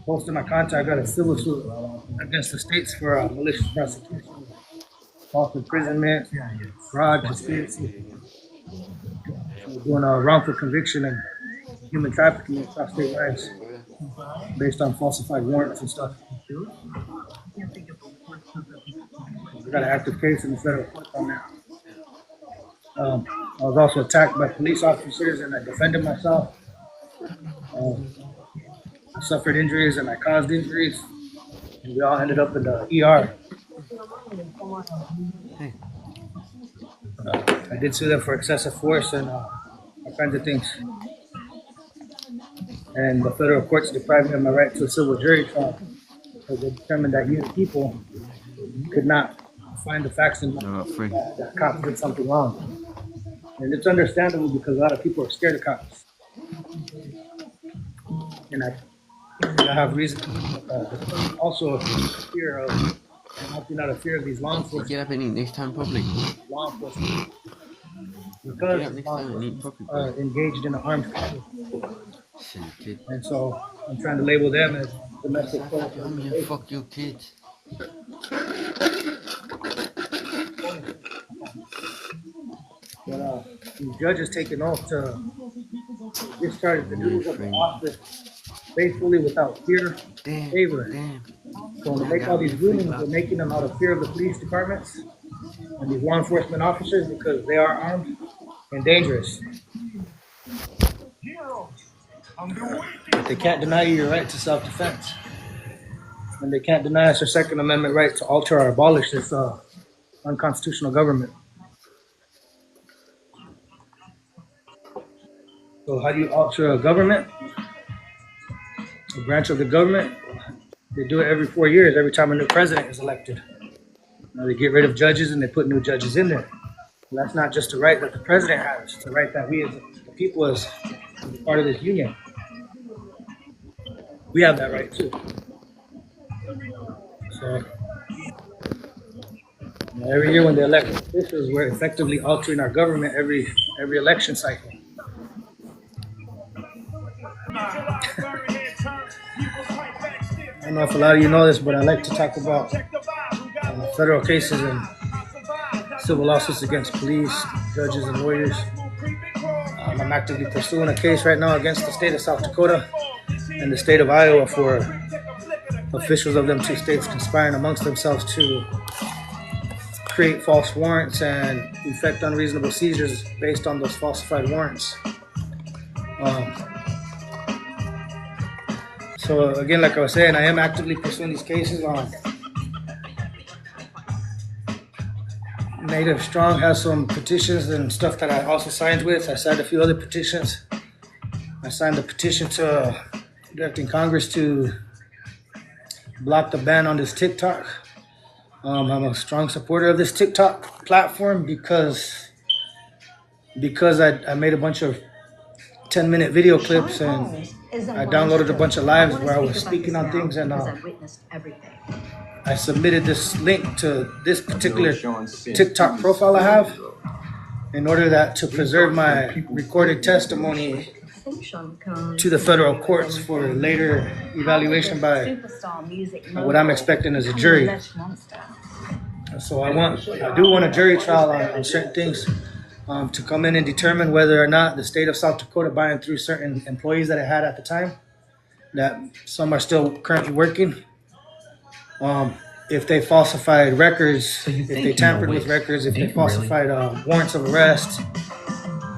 Most of my contact got a civil suit against the states for malicious prosecution, false imprisonment, fraud, conspiracy, doing a wrongful conviction and human trafficking across state lines based on falsified warrants and stuff. We got an active case in the federal court on that. I was also attacked by police officers and I defended myself. I suffered injuries and I caused injuries. And we all ended up in the ER. I did sue them for excessive force and all kinds of things. And the federal courts deprived me of my right to a civil jury trial because they determined that you people could not find the facts and that cops did something wrong. And it's understandable because a lot of people are scared of cops. And I have reason, also a fear of, not a fear of these law enforcement. Get up and eat next time properly. Law enforcement. Because law enforcement are engaged in an armed conflict. And so I'm trying to label them as domestic violence. Fuck your kids. But these judges taking oath to discharge the duties of the office faithfully without fear, favor. So when they make all these rulings, they're making them out of fear of the police departments and these law enforcement officers because they are armed and dangerous. But they can't deny you your right to self-defense. And they can't deny us our Second Amendment right to alter or abolish this unconstitutional government. So how do you alter a government? A branch of the government? They do it every 4 years, every time a new president is elected. Now they get rid of judges and they put new judges in there. And that's not just a right that the president has, it's a right that we as the people as part of this union. We have that right too. So every year when they elect officials, we're effectively altering our government every election cycle. I don't know if a lot of you know this, but I like to talk about federal cases and civil lawsuits against police, judges, and lawyers. I'm actively pursuing a case right now against the state of South Dakota and the state of Iowa for officials of them two states conspiring amongst themselves to create false warrants and effect unreasonable seizures based on those falsified warrants. So again, like I was saying, I am actively pursuing these cases. Native Strong has some petitions and stuff that I also signed with. I signed a few other petitions. I signed a petition to directing Congress to block the ban on this TikTok. I'm a strong supporter of this TikTok platform because I made a bunch of 10-minute video clips and I downloaded a bunch of lives where I was speaking on things, and I submitted this link to this particular TikTok profile I have in order to preserve my recorded testimony to the federal courts for later evaluation by what I'm expecting as a jury. So I do want a jury trial on certain things to come in and determine whether or not the state of South Dakota, buying through certain employees that it had at the time, that some are still currently working, if they falsified records, if they tampered with records, if they falsified warrants of arrest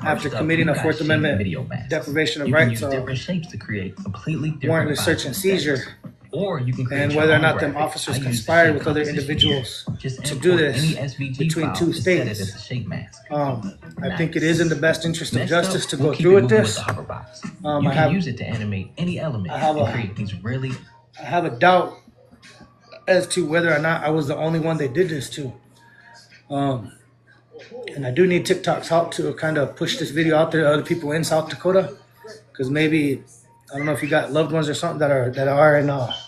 after committing a Fourth Amendment deprivation of rights, warrantless search and seizure, and whether or not them officers conspired with other individuals to do this between two states. I think it is in the best interest of justice to go through with this. I have a doubt as to whether or not I was the only one they did this to. And I do need TikTok's help to kind of push this video out there to other people in South Dakota, because maybe, I don't know if you got loved ones or something that are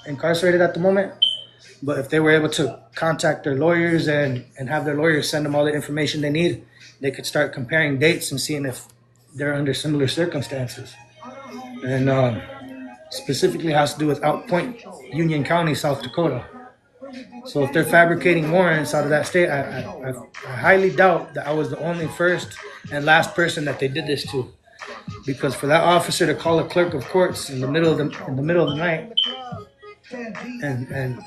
incarcerated at the moment, but if they were able to contact their lawyers and have their lawyers send them all the information they need, they could start comparing dates and seeing if they're under similar circumstances. And specifically has to do with Out Point, Union County, South Dakota. So if they're fabricating warrants out of that state, I highly doubt that I was the only first and last person that they did this to. Because for that officer to call a clerk of courts in the middle of the night and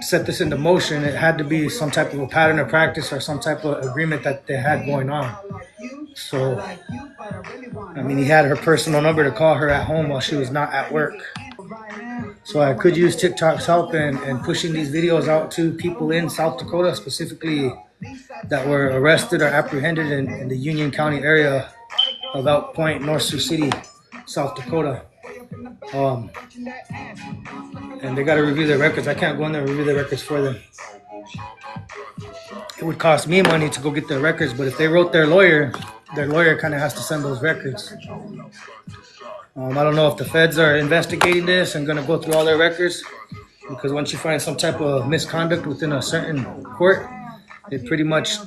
set this into motion, it had to be some type of a pattern of practice or some type of agreement that they had going on. So, I mean, he had her personal number to call her at home while she was not at work. So I could use TikTok's help in pushing these videos out to people in South Dakota, specifically that were arrested or apprehended in the Union County area of Out Point, North Sioux City, South Dakota. And they got to review their records. I can't go in there and review their records for them. It would cost me money to go get their records, but if they wrote their lawyer kind of has to send those records. I don't know if the feds are investigating this and going to go through all their records, because once you find some type of misconduct within a certain court, it pretty much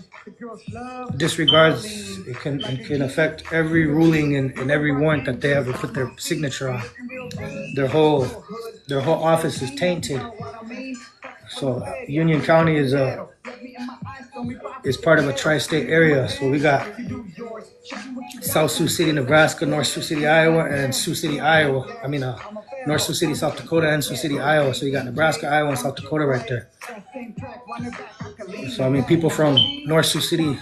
disregards, it can affect every ruling and every warrant that they ever put their signature on. Their whole office is tainted. So Union County is part of a tri-state area. So we got South Sioux City, Nebraska, North Sioux City, Iowa, and Sioux City, Iowa. North Sioux City, South Dakota, and Sioux City, Iowa. So you got Nebraska, Iowa, and South Dakota right there. So I mean, people from North Sioux City,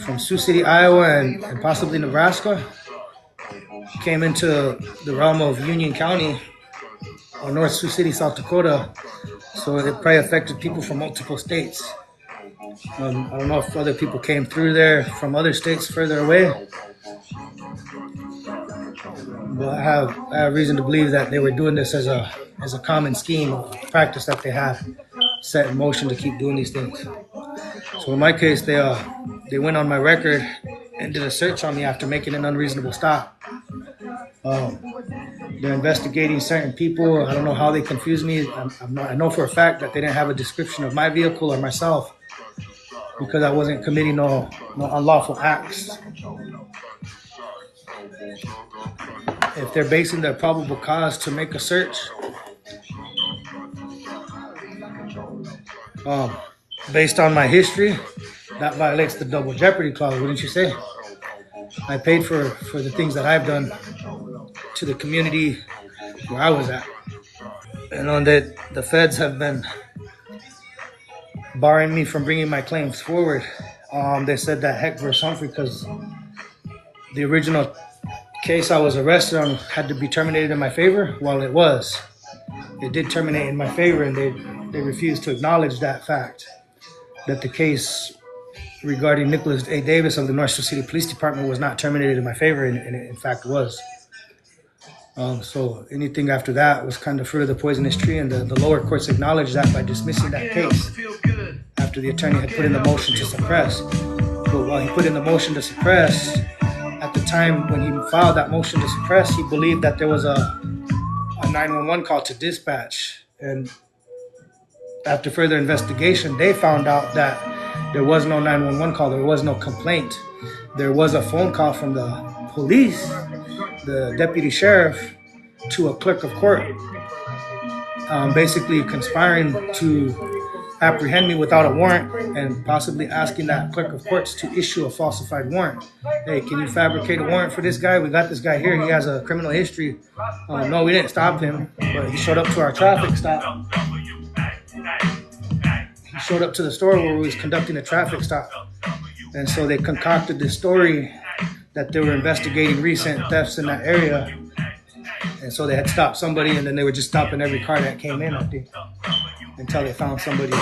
from Sioux City, Iowa, and possibly Nebraska came into the realm of Union County or North Sioux City, South Dakota. So it probably affected people from multiple states. I don't know if other people came through there from other states further away, but I have reason to believe that they were doing this as a common scheme, a practice that they have set in motion to keep doing these things. So in my case, they went on my record and did a search on me after making an unreasonable stop. They're investigating certain people. I don't know how they confused me. I know for a fact that they didn't have a description of my vehicle or myself, because I wasn't committing no unlawful acts. If they're basing their probable cause to make a search based on my history, that violates the double jeopardy clause, wouldn't you say? I paid for the things that I've done to the community where I was at. And on that, the feds have been barring me from bringing my claims forward. They said that Heck versus Humphrey, because the original case I was arrested on had to be terminated in my favor. Well, it did terminate in my favor, and they refused to acknowledge that fact, that the case regarding Nicholas A. Davis of the North Sioux City Police Department was not terminated in my favor, and it in fact was. So anything after that was kind of fruit of the poisonous tree, and the lower courts acknowledged that by dismissing that case after the attorney had put in the motion to suppress. But while he put in the motion to suppress, at the time when he filed that motion to suppress, he believed that there was a 911 call to dispatch. And after further investigation, they found out that there was no 911 call, there was no complaint. There was a phone call from the police, the deputy sheriff, to a clerk of court, basically conspiring to apprehend me without a warrant and possibly asking that clerk of courts to issue a falsified warrant. Hey, can you fabricate a warrant for this guy? We got this guy here. He has a criminal history. No, we didn't stop him, but he showed up to our traffic stop. He showed up to the store where we was conducting a traffic stop. And so they concocted this story that they were investigating recent thefts in that area. And so they had stopped somebody, and then they were just stopping every car that came in, I think, until they found somebody.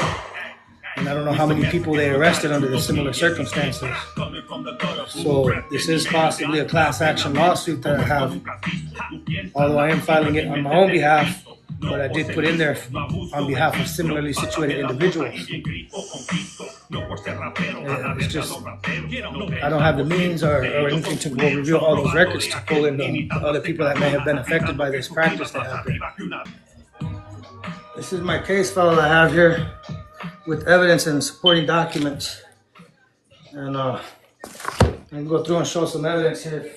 And I don't know how many people they arrested under the similar circumstances. So this is possibly a class action lawsuit that I have, although I am filing it on my own behalf, but I did put in there on behalf of similarly situated individuals. It's just, I don't have the means or anything to go review all those records to pull in the other people that may have been affected by this practice that happened. This is my case file I have here with evidence and supporting documents. And I can go through and show some evidence here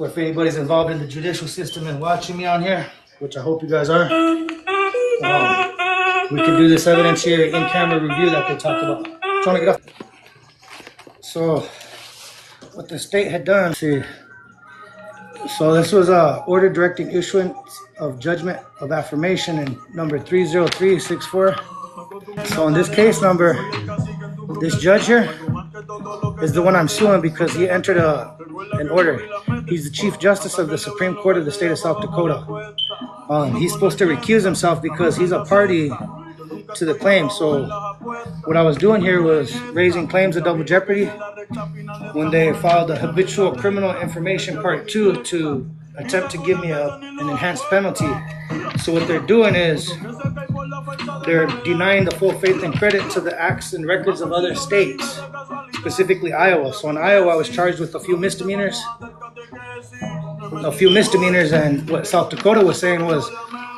for if anybody's involved in the judicial system and watching me on here, which I hope you guys are. We can do this evidentiary in-camera review that they talk about. Trying to get off. So, what the state had done, see. So this was a order directing issuance of judgment of affirmation in number 30364. So in this case number, this judge here is the one I'm suing because he entered an order. He's the Chief Justice of the Supreme Court of the state of South Dakota. He's supposed to recuse himself because he's a party to the claim. So what I was doing here was raising claims of double jeopardy when they filed the habitual criminal information part 2 to attempt to give me an enhanced penalty. So what they're doing is they're denying the full faith and credit to the acts and records of other states, specifically Iowa. So in Iowa I was charged with a few misdemeanors, and what South Dakota was saying was,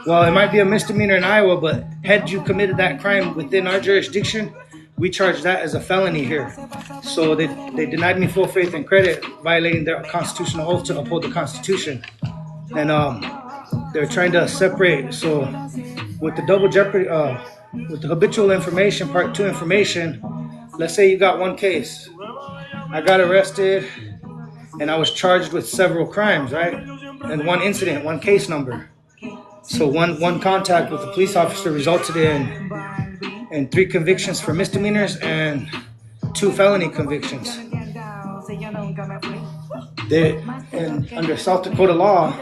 well, it might be a misdemeanor in Iowa, but had you committed that crime within our jurisdiction, we charge that as a felony here. So they denied me full faith and credit, violating their constitutional oath to uphold the Constitution. And they're trying to separate. So with the double jeopardy, with the habitual information, part 2 information, let's say you got one case. I got arrested and I was charged with several crimes, right? And one incident, one case number. So one contact with the police officer resulted in 3 convictions for misdemeanors and 2 felony convictions. Under South Dakota law,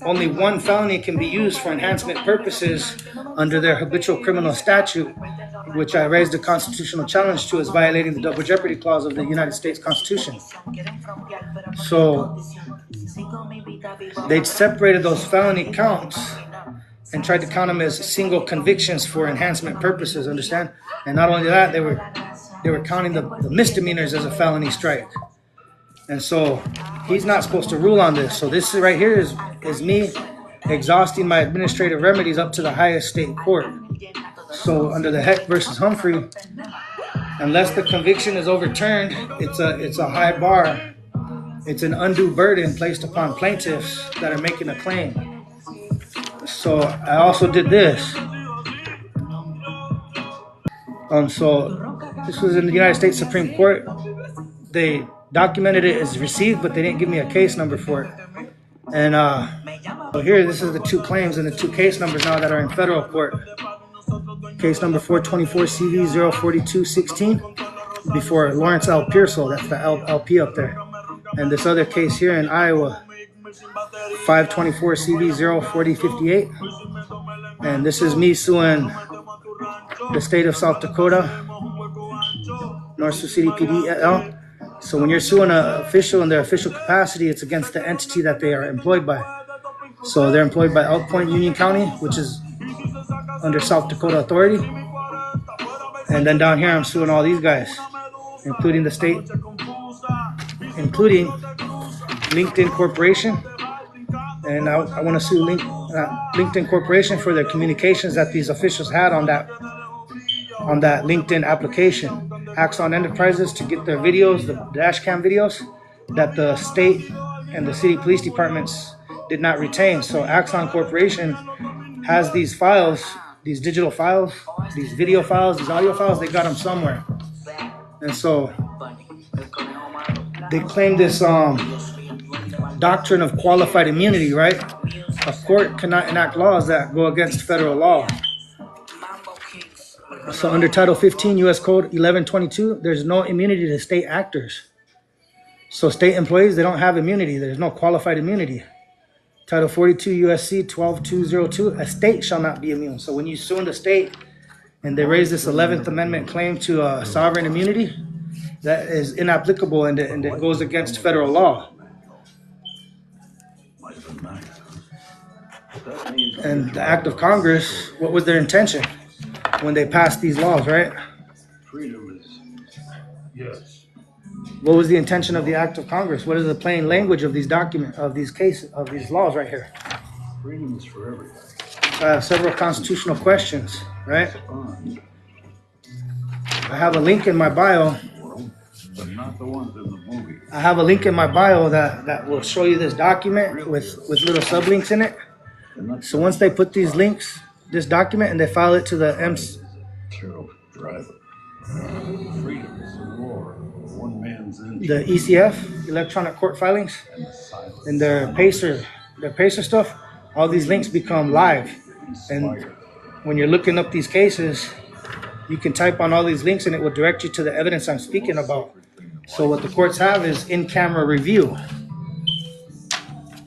only 1 felony can be used for enhancement purposes under their habitual criminal statute, which I raised a constitutional challenge to as violating the double jeopardy clause of the United States Constitution. So they separated those felony counts and tried to count them as single convictions for enhancement purposes, understand? And not only that, they were counting the misdemeanors as a felony strike. And so he's not supposed to rule on this. So this right here is me exhausting my administrative remedies up to the highest state court. So under the Heck versus Humphrey, unless the conviction is overturned, it's a high bar. It's an undue burden placed upon plaintiffs that are making a claim. So I also did this. So this was in the United States Supreme Court. They documented it as received, but they didn't give me a case number for it. And so here, this is the 2 claims and the 2 case numbers now that are in federal court. Case number 424 CV 04216 before Lawrence L. Pearsall, that's the LP up there. And this other case here in Iowa, 524 CV 04058. And this is me suing the state of South Dakota, North Sioux City PD LL. So when you're suing an official in their official capacity, it's against the entity that they are employed by. So they're employed by Elk Point Union County, which is under South Dakota Authority. And then down here, I'm suing all these guys, including the state, including LinkedIn Corporation. And I want to sue LinkedIn Corporation for their communications that these officials had on that LinkedIn application. Axon Enterprises to get their videos, the dash cam videos, that the state and the city police departments did not retain. So Axon Corporation has these files, these digital files, these video files, these audio files. They got them somewhere. And so they claim this doctrine of qualified immunity, right? A court cannot enact laws that go against federal law. So under Title 15 U.S. Code 1122, there's no immunity to state actors. So state employees, they don't have immunity. There's no qualified immunity. Title 42 U.S.C. 12202, a state shall not be immune. So when you sue the state and they raise this 11th Amendment claim to sovereign immunity, that is inapplicable and it goes against federal law. And the act of Congress, what was their intention when they passed these laws, right? Freedom is, yes. What was the intention of the act of Congress? What is the plain language of these documents, of these cases, of these laws right here? Freedom is for everybody. I have several constitutional questions, right? I have a link in my bio but not the ones in the movie. I have a link in my bio that will show you this document with little sublinks in it. So once they put these links, this document, and they file it to the Carol Driver. Freedom is a war. One man's in the ECF, electronic court filings, silence. and their pacer stuff, all these links become live. And when you're looking up these cases, you can type on all these links and it will direct you to the evidence I'm speaking about. So what the courts have is in-camera review.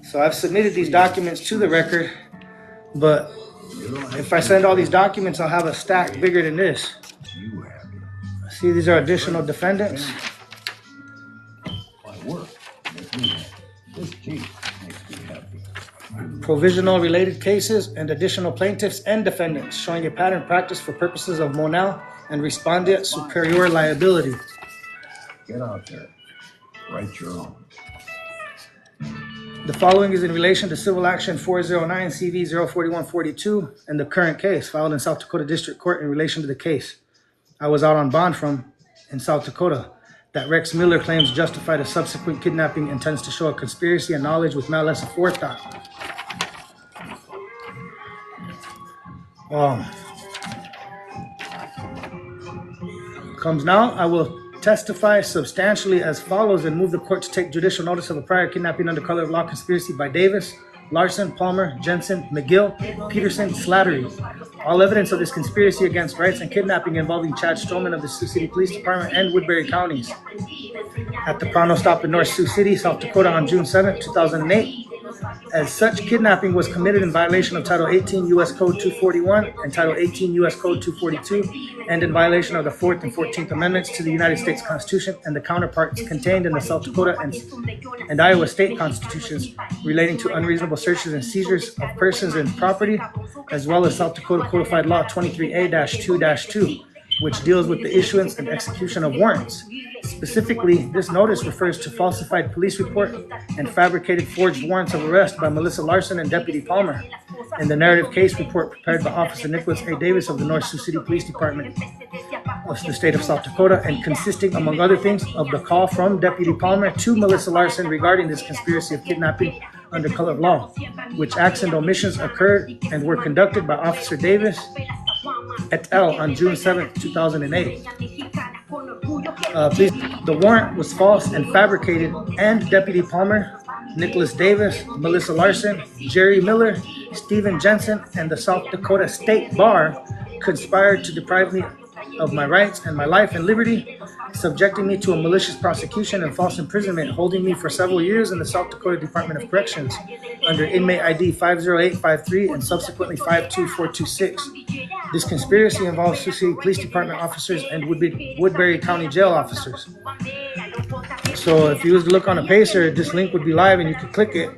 So I've submitted these documents to the record, but if I send all these documents, I'll have a stack bigger than this. You happy. See, these are additional defendants. My work makes me happy. This case makes me happy. Provisional related cases and additional plaintiffs and defendants showing a pattern practice for purposes of Monell and respondeat superior liability. Get out there. Write your own. The following is in relation to Civil Action 409 CV 04142 and the current case filed in South Dakota District Court in relation to the case I was out on bond from in South Dakota that Rex Miller claims justified a subsequent kidnapping, intends to show a conspiracy and knowledge with malice aforethought. Comes now, I will testify substantially as follows and move the court to take judicial notice of a prior kidnapping under color of law conspiracy by Davis, Larson, Palmer, Jensen, McGill, Peterson, Slattery. All evidence of this conspiracy against rights and kidnapping involving Chad Stroman of the Sioux City Police Department and Woodbury counties at the Prano stop in North Sioux City, South Dakota on June 7, 2008. As such, kidnapping was committed in violation of Title 18 U.S. Code 241 and Title 18 U.S. Code 242 and in violation of the 4th and 14th Amendments to the United States Constitution and the counterparts contained in the South Dakota and Iowa state constitutions relating to unreasonable searches and seizures of persons and property, as well as South Dakota Codified Law 23A-2-2, which deals with the issuance and execution of warrants. Specifically, this notice refers to falsified police report and fabricated forged warrants of arrest by Melissa Larson and Deputy Palmer in the narrative case report prepared by Officer Nicholas A. Davis of the North Sioux City Police Department of the state of South Dakota, and consisting, among other things, of the call from Deputy Palmer to Melissa Larson regarding this conspiracy of kidnapping under color of law, which acts and omissions occurred and were conducted by Officer Davis et al. On June 7, 2008. The warrant was false and fabricated, and Deputy Palmer, Nicholas Davis, Melissa Larson, Jerry Miller, Stephen Jensen, and the South Dakota State Bar conspired to deprive me of my rights and my life and liberty, subjecting me to a malicious prosecution and false imprisonment, holding me for several years in the South Dakota Department of Corrections under inmate ID 50853 and subsequently 52426. This conspiracy involves Sioux City Police Department officers and Woodbury County Jail officers. So if you was to look on a pacer, this link would be live and you could click it.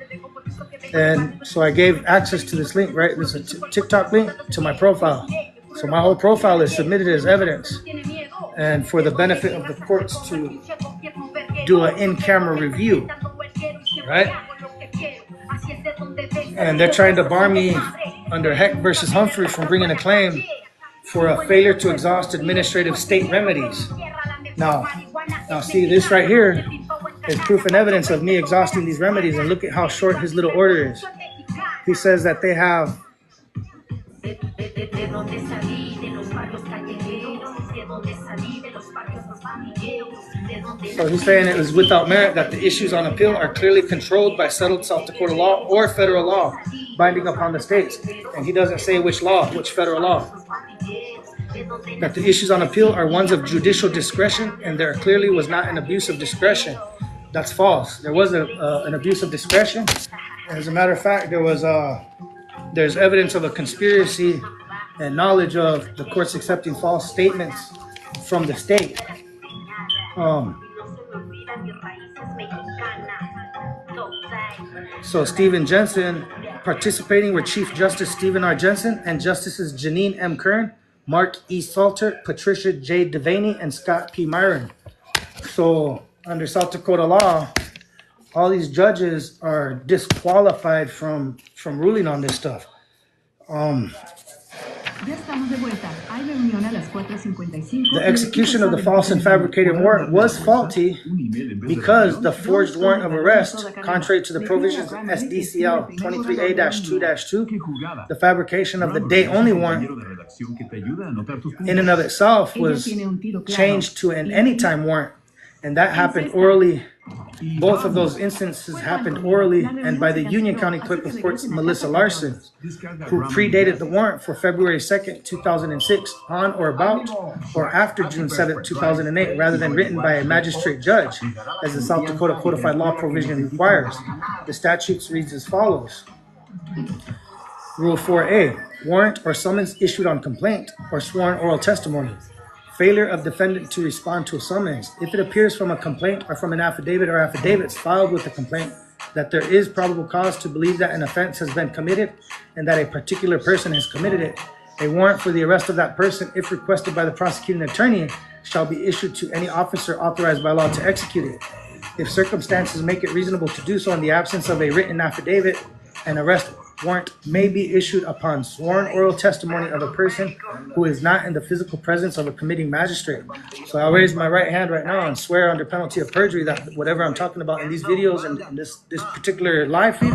And so I gave access to this link, right? This is a TikTok link to my profile. So my whole profile is submitted as evidence. And for the benefit of the courts to do an in-camera review, right? And they're trying to bar me under Heck versus Humphrey from bringing a claim for a failure to exhaust administrative state remedies. Now see, this right here is proof and evidence of me exhausting these remedies, and look at how short his little order is. He says that they have So he's saying it was without merit, that the issues on appeal are clearly controlled by settled South Dakota law or federal law binding upon the states. And he doesn't say which law, which federal law. That the issues on appeal are ones of judicial discretion, and there clearly was not an abuse of discretion. That's false. There was an abuse of discretion. As a matter of fact, there's evidence of a conspiracy and knowledge of the courts accepting false statements from the state. So Stephen Jensen participating were Chief Justice Stephen R. Jensen and Justices Janine M. Kern, Mark E. Salter, Patricia J. Devaney, and Scott P. Myron. So under South Dakota law, all these judges are disqualified from ruling on this stuff. The execution of the false and fabricated warrant was faulty because the forged warrant of arrest, contrary to the provisions of SDCL 23A-2-2, the fabrication of the day-only warrant in and of itself was changed to an anytime warrant, and that happened orally. Both of those instances happened orally and by the Union County Clerk of Courts, Melissa Larson, who predated the warrant for February 2nd, 2006, on or about or after June 7th, 2008, rather than written by a magistrate judge, as the South Dakota Codified Law provision requires. The statute reads as follows. Rule 4A, warrant or summons issued on complaint or sworn oral testimony. Failure of defendant to respond to a summons. If it appears from a complaint or from an affidavit or affidavits filed with the complaint that there is probable cause to believe that an offense has been committed and that a particular person has committed it, a warrant for the arrest of that person, if requested by the prosecuting attorney, shall be issued to any officer authorized by law to execute it. If circumstances make it reasonable to do so in the absence of a written affidavit, an arrest warrant may be issued upon sworn oral testimony of a person who is not in the physical presence of a committing magistrate. So I'll raise my right hand right now and swear under penalty of perjury that whatever I'm talking about in these videos and in this particular live feed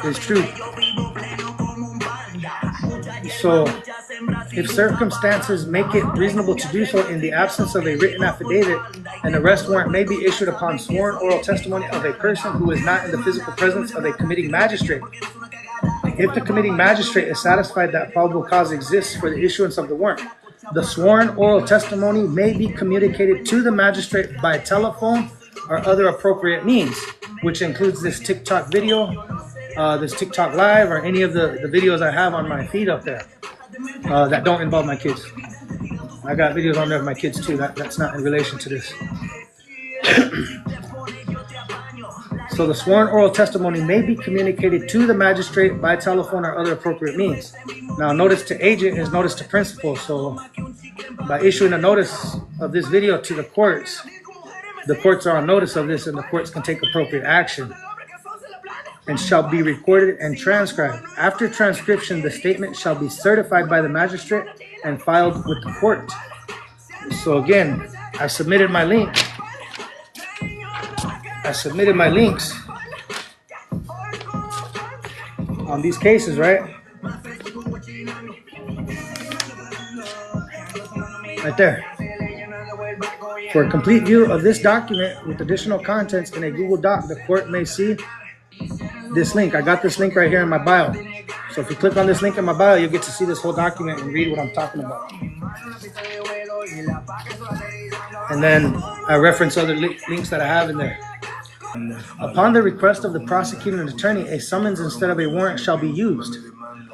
is true. So if circumstances make it reasonable to do so in the absence of a written affidavit, an arrest warrant may be issued upon sworn oral testimony of a person who is not in the physical presence of a committing magistrate. If the committing magistrate is satisfied that probable cause exists for the issuance of the warrant, the sworn oral testimony may be communicated to the magistrate by telephone or other appropriate means, which includes this TikTok video, this TikTok live, or any of the videos I have on my feed up there that don't involve my kids. I got videos on there of my kids too. That's not in relation to this. So the sworn oral testimony may be communicated to the magistrate by telephone or other appropriate means. Now, notice to agent is notice to principal. So by issuing a notice of this video to the courts are on notice of this, and the courts can take appropriate action and shall be recorded and transcribed. After transcription, the statement shall be certified by the magistrate and filed with the court. So again, I submitted my link. I submitted my links on these cases, right? Right there. For a complete view of this document with additional contents in a Google Doc, the court may see this link. I got this link right here in my bio. So if you click on this link in my bio, you'll get to see this whole document and read what I'm talking about. And then I reference other links that I have in there. Upon the request of the prosecuting attorney, a summons instead of a warrant shall be used.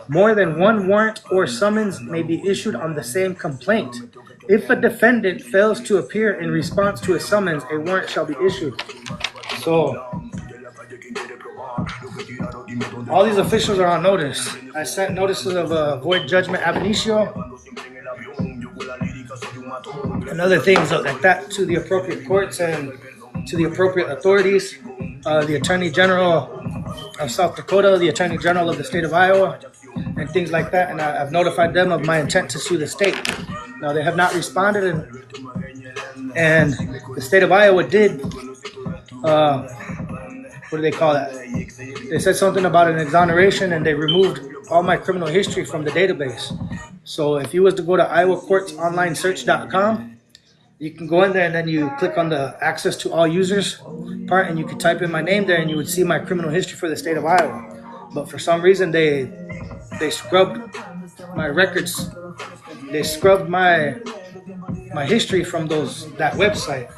More than one warrant or summons may be issued on the same complaint. If a defendant fails to appear in response to a summons, a warrant shall be issued. So, all these officials are on notice. I sent notices of void judgment ab initio and other things like that to the appropriate courts and to the appropriate authorities, the Attorney General of South Dakota, the Attorney General of the state of Iowa, and things like that. And I've notified them of my intent to sue the state. Now, they have not responded, and the state of Iowa did, what do they call that? They said something about an exoneration, and they removed all my criminal history from the database. So if you was to go to iowacourtsonlinesearch.com, you can go in there and then you click on the access to all users part, and you can type in my name there, and you would see my criminal history for the state of Iowa. But for some reason, they scrubbed my records. They scrubbed my history from that website.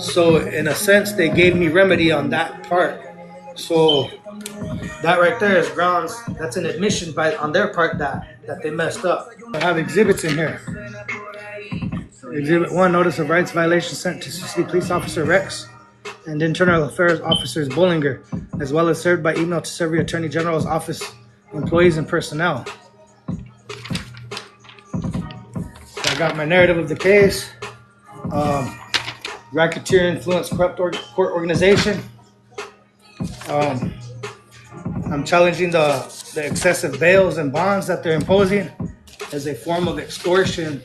So in a sense, they gave me remedy on that part. So that right there is grounds. That's an admission on their part that they messed up. I have exhibits in here. Exhibit 1, notice of rights violation sent to City Police Officer Rex and Internal Affairs Officers Bollinger, as well as served by email to several Attorney General's office employees and personnel. So I got my narrative of the case. Racketeer influence corrupt court organization. I'm challenging the the excessive bails and bonds that they're imposing as a form of extortion.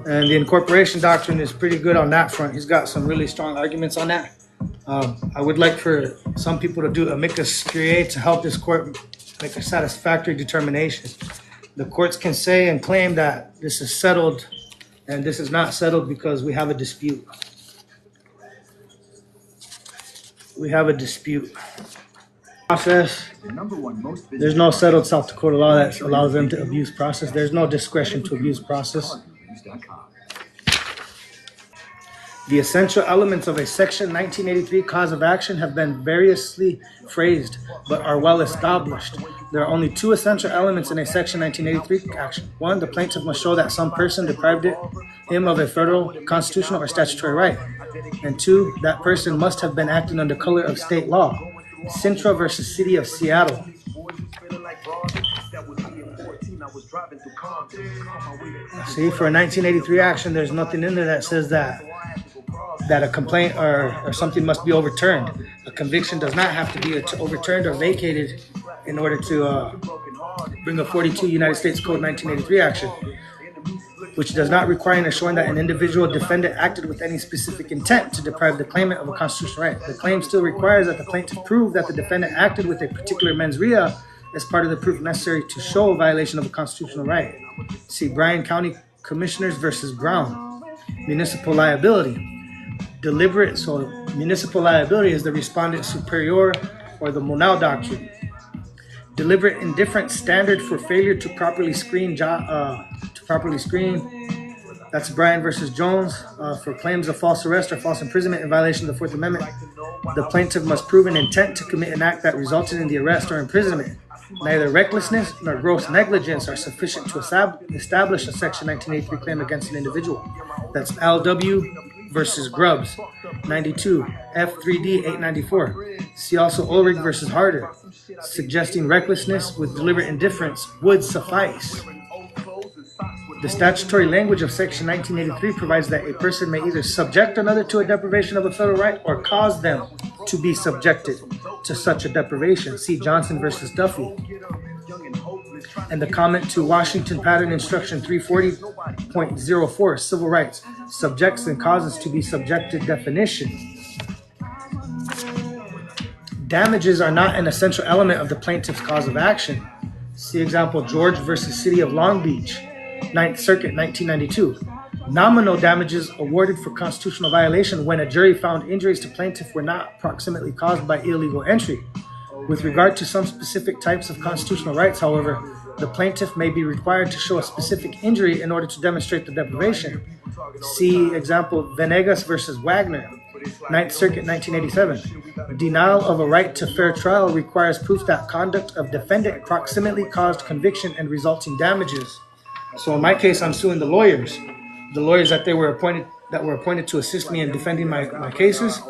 And the incorporation doctrine is pretty good on that front. He's got some really strong arguments on that. I would like for some people to do amicus curiae to help this court make a satisfactory determination. The courts can say and claim that this is settled, and this is not settled because we have a dispute. We have a dispute. Process. There's no settled South Dakota law that allows them to abuse process. There's no discretion to abuse process. The essential elements of a Section 1983 cause of action have been variously phrased, but are well established. There are only two essential elements in a Section 1983 action. One, the plaintiff must show that some person deprived him of a federal, constitutional, or statutory right. And two, that person must have been acting under color of state law. Sintra versus City of Seattle. See, for a 1983 action, there's nothing in there that says that a complaint or something must be overturned. A conviction does not have to be overturned or vacated in order to bring a 42 United States Code 1983 action, which does not require showing that an individual defendant acted with any specific intent to deprive the claimant of a constitutional right. The claim still requires that the plaintiff prove that the defendant acted with a particular mens rea as part of the proof necessary to show a violation of a constitutional right. See Bryan County Commissioners versus Brown. Municipal liability. Deliberate, so municipal liability is the respondent superior or the Monell doctrine. Deliberate indifference standard for failure to properly screen. That's Bryan versus Jones. For claims of false arrest or false imprisonment in violation of the Fourth Amendment, the plaintiff must prove an intent to commit an act that resulted in the arrest or imprisonment. Neither recklessness nor gross negligence are sufficient to establish a Section 1983 claim against an individual. That's LW versus Grubbs, 92, F3D 894. See also Ulrich versus Harder. Suggesting recklessness with deliberate indifference would suffice. The statutory language of Section 1983 provides that a person may either subject another to a deprivation of a federal right or cause them to be subjected to such a deprivation. See Johnson versus Duffy. And the comment to Washington Pattern Instruction 340.04, Civil Rights, subjects and causes to be subjected definition. Damages are not an essential element of the plaintiff's cause of action. See example George versus City of Long Beach, 9th Circuit, 1992. Nominal damages awarded for constitutional violation when a jury found injuries to plaintiff were not proximately caused by illegal entry. With regard to some specific types of constitutional rights, however, the plaintiff may be required to show a specific injury in order to demonstrate the deprivation. See example Venegas versus Wagner, 9th Circuit, 1987. Denial of a right to fair trial requires proof that conduct of defendant proximately caused conviction and resulting damages. So in my case, I'm suing the lawyers that were appointed to assist me in defending my cases.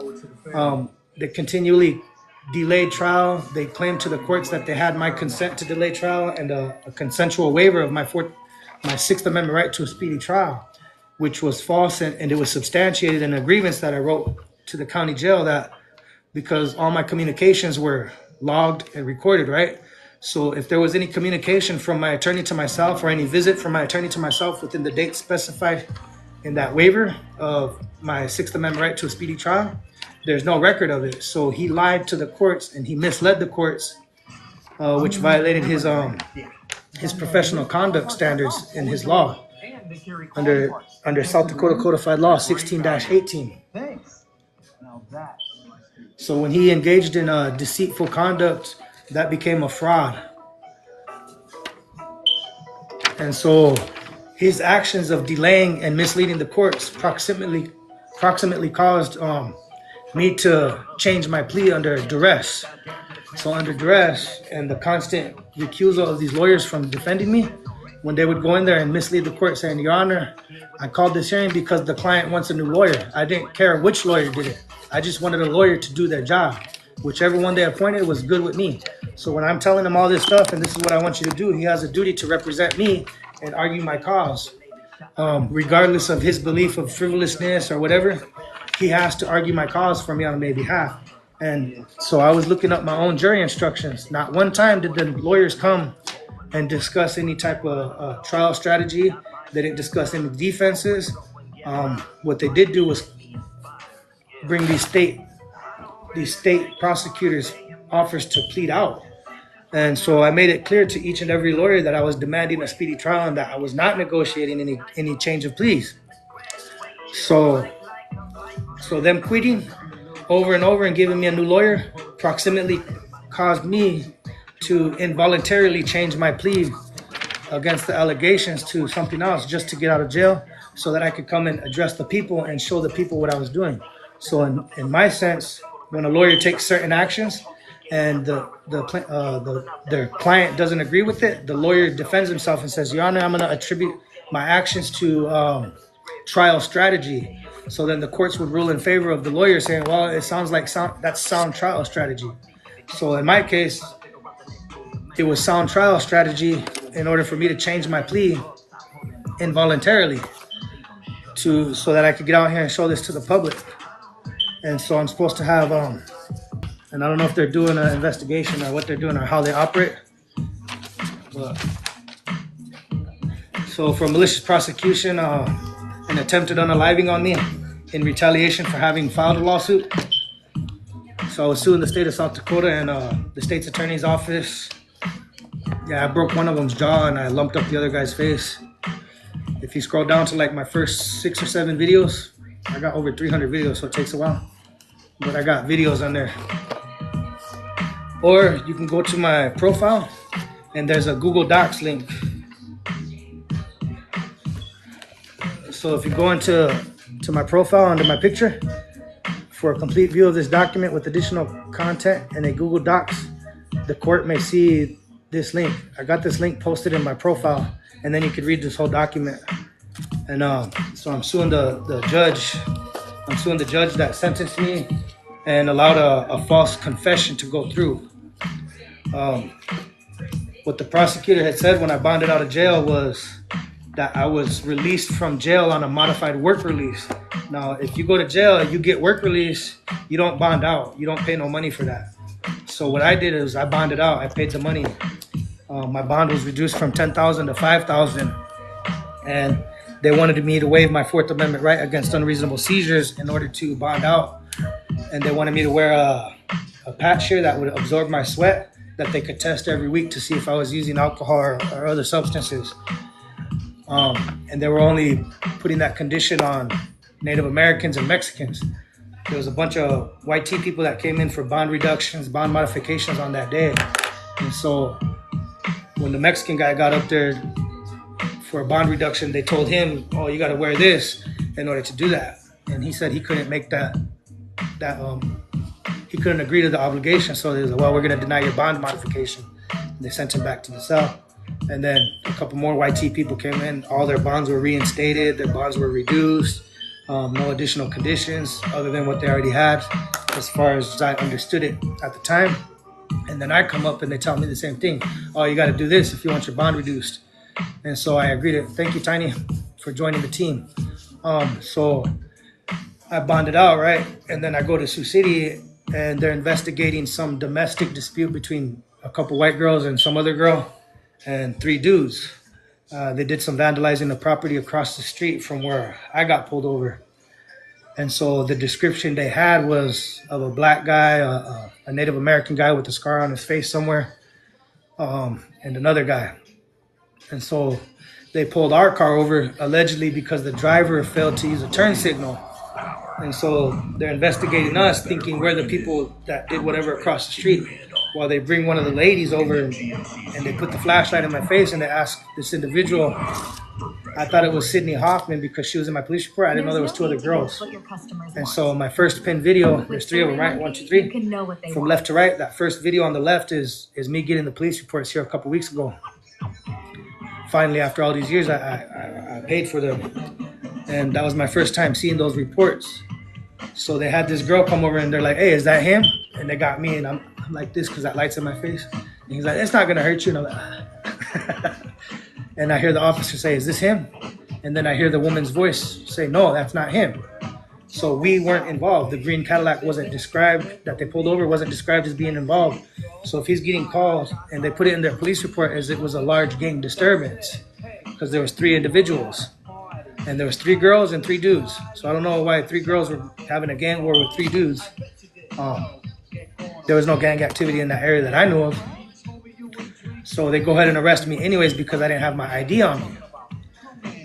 They continually delayed trial. They claimed to the courts that they had my consent to delay trial and a consensual waiver of my Sixth Amendment right to a speedy trial, which was false, and it was substantiated in a grievance that I wrote to the county jail, that because all my communications were logged and recorded, right? So if there was any communication from my attorney to myself or any visit from my attorney to myself within the date specified in that waiver of my Sixth Amendment right to a speedy trial, there's no record of it. So he lied to the courts and he misled the courts, which violated his professional conduct standards in his law under South Dakota Codified Law 16-18. So when he engaged in deceitful conduct, that became a fraud. And so his actions of delaying and misleading the courts proximately caused me to change my plea under duress. So under duress and the constant recusal of these lawyers from defending me, when they would go in there and mislead the court saying, Your Honor, I called this hearing because the client wants a new lawyer. I didn't care which lawyer did it. I just wanted a lawyer to do their job. Whichever one they appointed was good with me. So when I'm telling him all this stuff and this is what I want you to do, he has a duty to represent me and argue my cause. Regardless of his belief of frivolousness or whatever, he has to argue my cause for me on my behalf. And so I was looking up my own jury instructions. Not one time did the lawyers come and discuss any type of trial strategy. They didn't discuss any defenses. What they did do was bring these state prosecutors offers to plead out. And so I made it clear to each and every lawyer that I was demanding a speedy trial and that I was not negotiating any change of pleas. So them quitting over and over and giving me a new lawyer proximately caused me to involuntarily change my plea against the allegations to something else just to get out of jail so that I could come and address the people and show the people what I was doing. So in my sense, when a lawyer takes certain actions and their client doesn't agree with it, the lawyer defends himself and says, Your Honor, I'm going to attribute my actions to trial strategy. So then the courts would rule in favor of the lawyer saying, well, it sounds like that's sound trial strategy. So in my case, it was sound trial strategy in order for me to change my plea involuntarily so that I could get out here and show this to the public. And so I'm supposed to have, and I don't know if they're doing an investigation or what they're doing or how they operate. But, so for malicious prosecution, an attempted unaliving on me in retaliation for having filed a lawsuit. So I was suing the state of South Dakota and the state's attorney's office. Yeah, I broke one of them's jaw and I lumped up the other guy's face. If you scroll down to like my first 6 or 7 videos, I got over 300 videos, so it takes a while. But I got videos on there. Or you can go to my profile and there's a Google Docs link. So if you go into my profile under my picture for a complete view of this document with additional content and a Google Docs, the court may see this link. I got this link posted in my profile, and then you could read this whole document. And so I'm suing the judge. I'm suing the judge that sentenced me and allowed a false confession to go through. What the prosecutor had said when I bonded out of jail was that I was released from jail on a modified work release. Now, if you go to jail, you get work release, you don't bond out. You don't pay no money for that. So what I did is I bonded out. I paid the money. My bond was reduced from $10,000 to $5,000. And they wanted me to waive my Fourth Amendment right against unreasonable seizures in order to bond out. And they wanted me to wear a patch here that would absorb my sweat that they could test every week to see if I was using alcohol or other substances. And they were only putting that condition on Native Americans and Mexicans. There was a bunch of white tea people that came in for bond reductions, bond modifications on that day. And so when the Mexican guy got up there for a bond reduction, they told him, oh, you got to wear this in order to do that. And he said he couldn't make he couldn't agree to the obligation. So they said, well, we're going to deny your bond modification. And they sent him back to the cell. And then a couple more white tea people came in. All their bonds were reinstated. Their bonds were reduced. No additional conditions other than what they already had, as far as I understood it at the time. And then I come up and they tell me the same thing. Oh, you got to do this if you want your bond reduced. And so I agreed to, thank you, Tiny, for joining the team. So I bonded out, right? And then I go to Sioux City and they're investigating some domestic dispute between a couple white girls and some other girl and 3 dudes. They did some vandalizing the property across the street from where I got pulled over. And so the description they had was of a black guy, a Native American guy with a scar on his face somewhere, and another guy. And so they pulled our car over allegedly because the driver failed to use a turn signal. And so they're investigating us, thinking we're the people that did whatever across the street. While they bring one of the ladies over and they put the flashlight in my face and they ask this individual, I thought it was Sydney Hoffman because she was in my police report. I didn't know there was 2 other girls. And so my first pinned video, there's 3 of them, right? 1, 2, 3. From left to right, that first video on the left is me getting the police reports here a couple weeks ago. Finally, after all these years, I paid for them. And that was my first time seeing those reports. So they had this girl come over and they're like, hey, is that him? And they got me and I'm like this because that light's in my face. And he's like, it's not going to hurt you. And I'm like, and I hear the officer say, is this him? And then I hear the woman's voice say, no, that's not him. So we weren't involved. The green Cadillac wasn't described, that they pulled over wasn't described as being involved. So if he's getting calls and they put it in their police report as it was a large gang disturbance, because there was 3 individuals and there was 3 girls and 3 dudes. So I don't know why 3 girls were having a gang war with 3 dudes. There was no gang activity in that area that I knew of. So they go ahead and arrest me anyways because I didn't have my ID on me.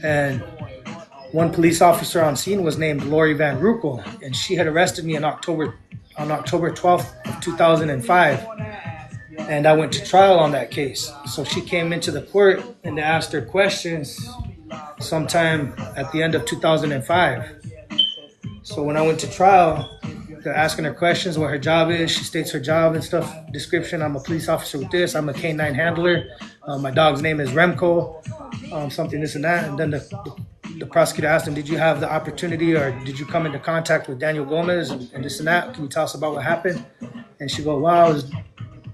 And one police officer on scene was named Lori Van Rukel, and she had arrested me on October 12th of 2005. And I went to trial on that case. So she came into the court and they asked her questions sometime at the end of 2005. So when I went to trial, they're asking her questions, what her job is. She states her job and stuff, description. I'm a police officer with this. I'm a canine handler. My dog's name is Remco, something, this and that. And then the prosecutor asked him, did you have the opportunity or did you come into contact with Daniel Gomez and this and that? Can you tell us about what happened? And she goes, wow,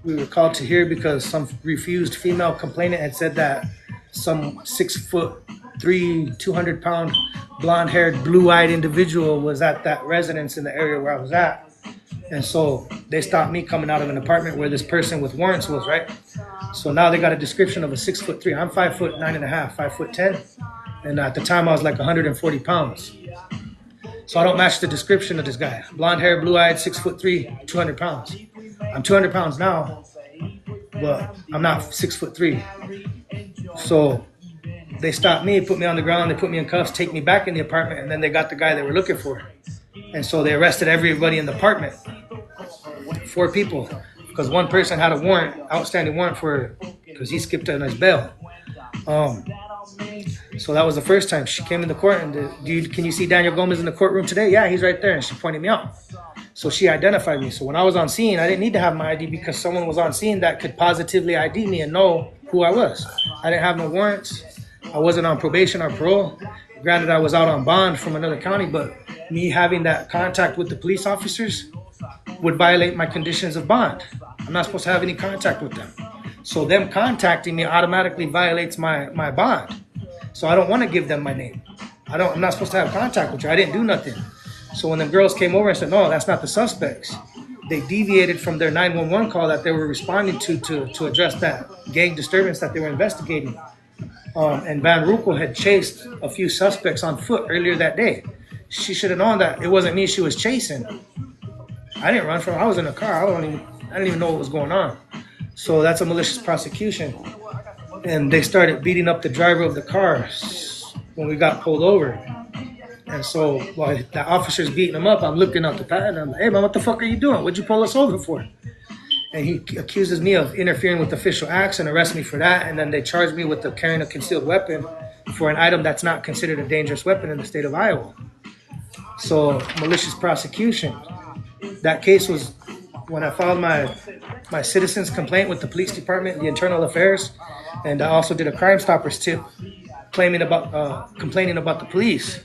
we were called to here because some refused female complainant had said that some 6'3", 200-pound, blonde-haired, blue-eyed individual was at that residence in the area where I was at. And so they stopped me coming out of an apartment where this person with warrants was, right? So now they got a description of a 6'3". I'm 5'9.5", 5'10". And at the time I was like 140 pounds. So I don't match the description of this guy. Blonde hair, blue-eyed, 6'3", 200 pounds. I'm 200 pounds now, but I'm not 6'3". So they stopped me, put me on the ground, they put me in cuffs, take me back in the apartment, and then they got the guy they were looking for. And so they arrested everybody in the apartment. 4 people, because one person had a warrant, outstanding warrant because he skipped on his bail. So that was the first time she came in the court and can you see Daniel Gomez in the courtroom today? Yeah, he's right there. And she pointed me out. So she identified me. So when I was on scene, I didn't need to have my ID because someone was on scene that could positively ID me and know who I was. I didn't have no warrants. I wasn't on probation or parole. Granted, I was out on bond from another county, but me having that contact with the police officers would violate my conditions of bond. I'm not supposed to have any contact with them. So them contacting me automatically violates my bond. So I don't want to give them my name. I'm not supposed to have contact with you. I didn't do nothing. So when the girls came over and said, no, that's not the suspects, they deviated from their 911 call that they were responding to address that gang disturbance that they were investigating. And Van Rukel had chased a few suspects on foot earlier that day. She should have known that it wasn't me she was chasing. I didn't run from her. I was in a car. I didn't even know what was going on. So that's a malicious prosecution. And they started beating up the driver of the car when we got pulled over. And so while the officer's beating him up, I'm looking out the pad and I'm like, hey man, what the fuck are you doing? What'd you pull us over for? And he accuses me of interfering with official acts and arrests me for that. And then they charge me with carrying a concealed weapon for an item that's not considered a dangerous weapon in the state of Iowa. So malicious prosecution. That case was when I filed my citizen's complaint with the police department, the internal affairs, and I also did a Crime Stoppers tip complaining about the police.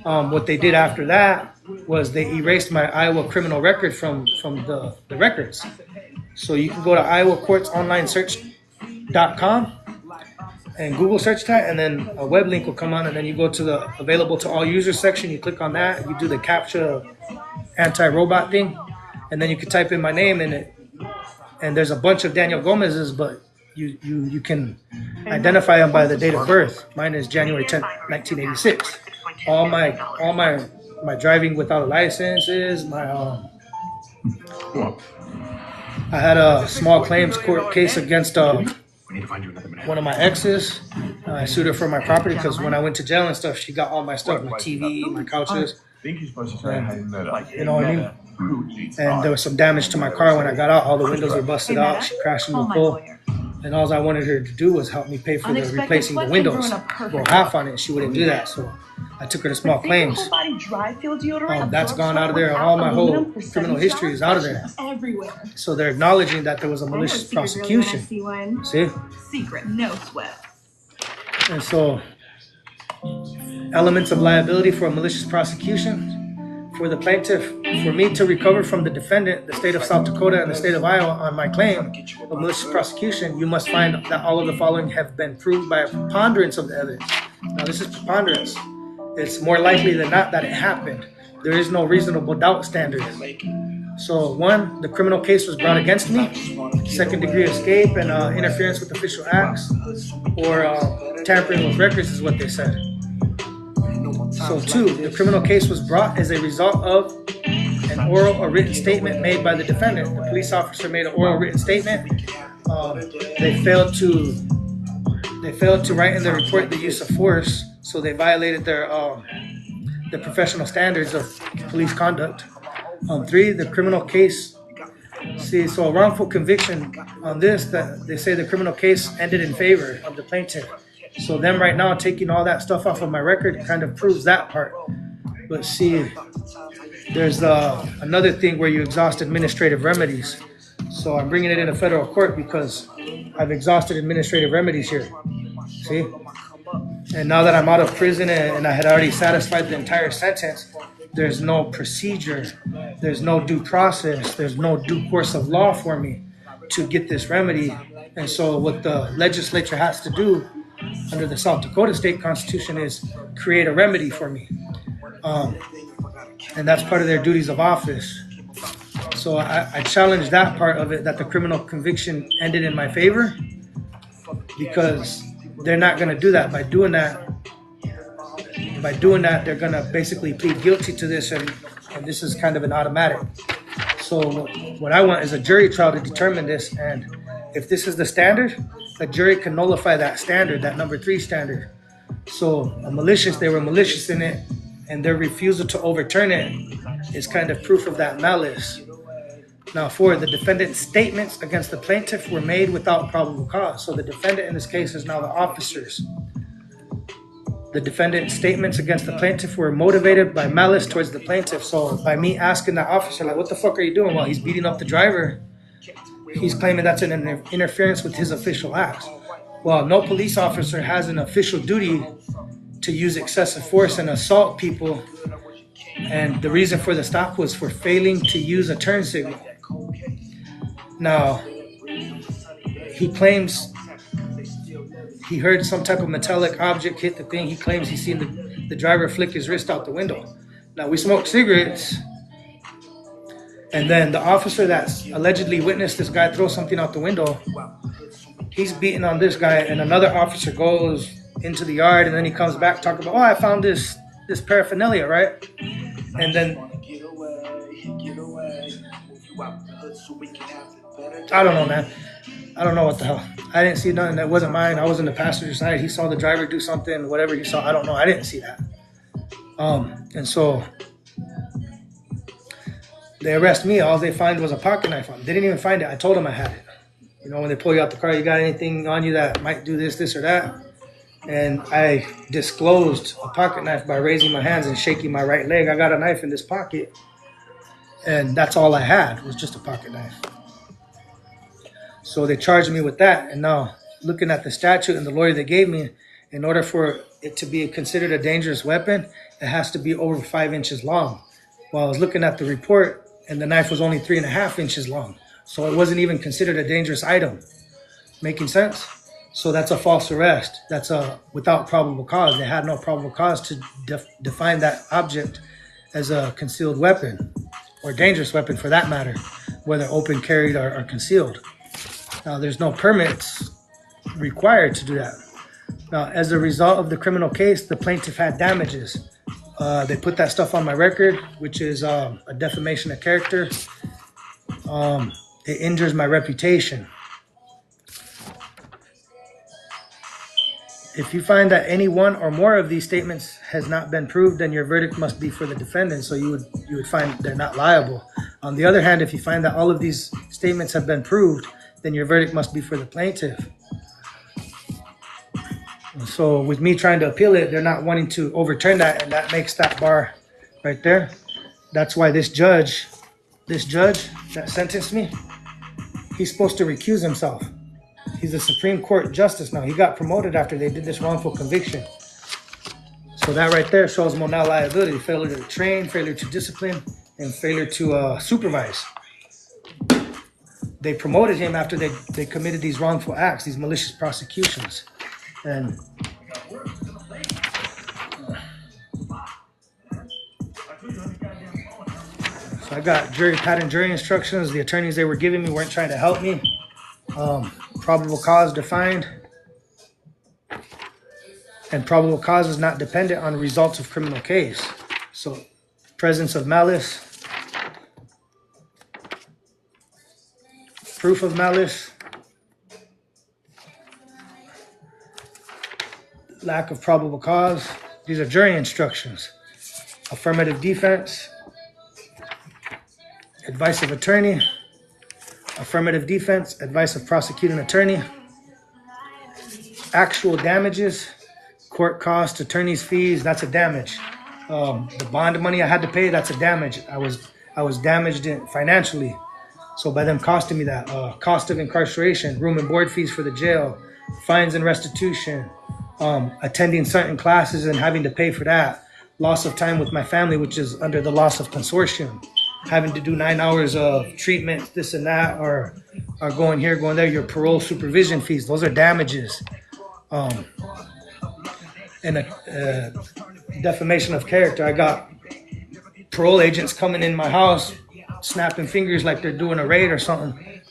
What they did after that was they erased my Iowa criminal record from the records. So you can go to iowacourtsonlinesearch.com and Google search that, and then a web link will come on, and then you go to the available to all users section, you click on that, you do the CAPTCHA anti-robot thing, and then you can type in my name in it, and there's a bunch of Daniel Gomez's, but you can identify them by the date of birth. Mine is January 10th, 1986. All my driving without a license is I had a small claims court case against one of my exes. I sued her for my property because when I went to jail and stuff, she got all my stuff, my TV, my couches. You know what I mean? And there was some damage to my car when I got out. All the windows were busted out. She crashed in the pool. And all I wanted her to do was help me pay for the replacing the windows. Go half on it. She wouldn't do that. So I took her to small claims. That's gone out of there. All my whole criminal history is out of there. So they're acknowledging that there was a malicious prosecution. See? Secret, no sweat. And so elements of liability for a malicious prosecution. For the plaintiff, for me to recover from the defendant, the state of South Dakota and the state of Iowa on my claim of malicious prosecution, you must find that all of the following have been proved by a preponderance of the evidence. Now this is preponderance. It's more likely than not that it happened. there is no reasonable doubt standard. So one, the criminal case was brought against me, second degree escape and interference with official acts, or tampering with records is what they said. So two, the criminal case was brought as a result of an oral or written statement made by the defendant. The police officer made an oral written statement. They failed to write in the report the use of force, so they violated their professional standards of police conduct. Three, the criminal case. See, so a wrongful conviction on this, that they say the criminal case ended in favor of the plaintiff. So them right now taking all that stuff off of my record kind of proves that part. But see, there's another thing where you exhaust administrative remedies. So I'm bringing it into federal court because I've exhausted administrative remedies here. See? And now that I'm out of prison and I had already satisfied the entire sentence, there's no procedure, there's no due process, there's no due course of law for me to get this remedy. And so what the legislature has to do under the South Dakota State Constitution is create a remedy for me. And that's part of their duties of office. So I challenge that part of it, that the criminal conviction ended in my favor, because they're not going to do that. By doing that, they're going to basically plead guilty to this, and this is kind of an automatic. So what I want is a jury trial to determine this, and if this is the standard, a jury can nullify that standard, that number 3 standard. So they were malicious in it, and their refusal to overturn it is kind of proof of that malice. Now, 4, the defendant's statements against the plaintiff were made without probable cause. So the defendant in this case is now the officers. The defendant's statements against the plaintiff were motivated by malice towards the plaintiff. So by me asking that officer, like, what the fuck are you doing while he's beating up the driver? He's claiming that's an interference with his official acts. Well, no police officer has an official duty to use excessive force and assault people. And the reason for the stop was for failing to use a turn signal. Now, he claims he heard some type of metallic object hit the thing. He claims he's seen the driver flick his wrist out the window. Now, we smoked cigarettes, and then the officer that's allegedly witnessed this guy throw something out the window, he's beating on this guy, and another officer goes into the yard, and then he comes back talking about, I found this paraphernalia, right? And then I don't know, man. I don't know what the hell. I didn't see nothing that wasn't mine. I was in the passenger side. He saw the driver do something, whatever he saw. I don't know. I didn't see that. And so they arrest me. All they find was a pocket knife on me. They didn't even find it. I told them I had it. You know, when they pull you out the car, you got anything on you that might do this, or that? And I disclosed a pocket knife by raising my hands and shaking my right leg. I got a knife in this pocket, and that's all I had was just a pocket knife. So they charged me with that. And now, looking at the statute and the lawyer they gave me, in order for it to be considered a dangerous weapon, it has to be over 5 inches long. Well, I was looking at the report, and the knife was only 3.5 inches long. So it wasn't even considered a dangerous item. Making sense? So that's a false arrest. That's without probable cause. They had no probable cause to define that object as a concealed weapon, or dangerous weapon for that matter, whether open carried or concealed. Now, there's no permits required to do that. Now, as a result of the criminal case, the plaintiff had damages. They put that stuff on my record, which is a defamation of character. It injures my reputation. If you find that any one or more of these statements has not been proved, then your verdict must be for the defendant. So you would find they're not liable. On the other hand, if you find that all of these statements have been proved, then your verdict must be for the plaintiff. So with me trying to appeal it, they're not wanting to overturn that, and that makes that bar right there. That's why this judge that sentenced me, he's supposed to recuse himself. He's a Supreme Court justice now. He got promoted after they did this wrongful conviction. So that right there shows Monell liability: failure to train, failure to discipline, and failure to supervise. They promoted him after they committed these wrongful acts, these malicious prosecutions. And So I got pattern jury instructions. The attorneys they were giving me weren't trying to help me. Probable cause defined. And probable cause is not dependent on results of criminal case. So presence of malice, proof of malice, lack of probable cause. These are jury instructions. Affirmative defense, advice of attorney, affirmative defense, advice of prosecuting attorney, actual damages, court costs, attorney's fees, that's a damage. The bond money I had to pay, that's a damage. I was damaged financially. So by them costing me that, cost of incarceration, room and board fees for the jail, fines and restitution, attending certain classes and having to pay for that, loss of time with my family, which is under the loss of consortium, having to do 9 hours of treatment, this and that, or going here, going there, your parole supervision fees, those are damages. And a defamation of character. I got parole agents coming in my house, snapping fingers like they're doing a raid or something,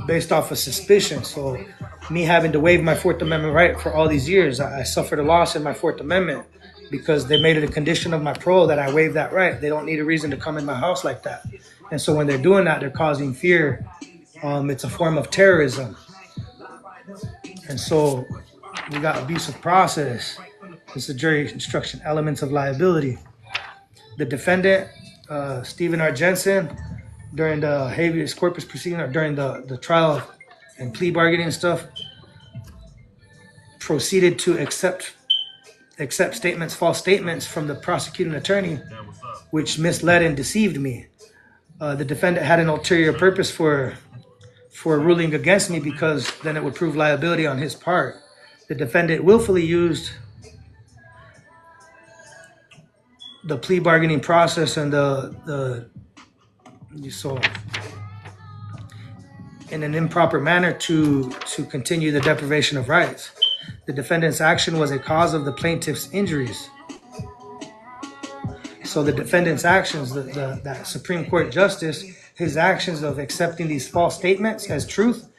based off of suspicion. So me having to waive my Fourth Amendment right for all these years, I suffered a loss in my Fourth Amendment because they made it a condition of my parole that I waive that right. They don't need a reason to come in my house like that. And so when they're doing that, they're causing fear. It's a form of terrorism. And so we got abusive process. It's the jury instruction, elements of liability. The defendant, Stephen R. Jensen, during the habeas corpus proceeding or during the trial and plea bargaining and stuff, proceeded to accept statements, false statements from the prosecuting attorney, which misled and deceived me. The defendant had an ulterior purpose for ruling against me because then it would prove liability on his part. The defendant willfully used the plea bargaining process and in an improper manner to continue the deprivation of rights. The defendant's action was a cause of the plaintiff's injuries. So the defendant's actions, that Supreme Court justice, his actions of accepting these false statements as truth,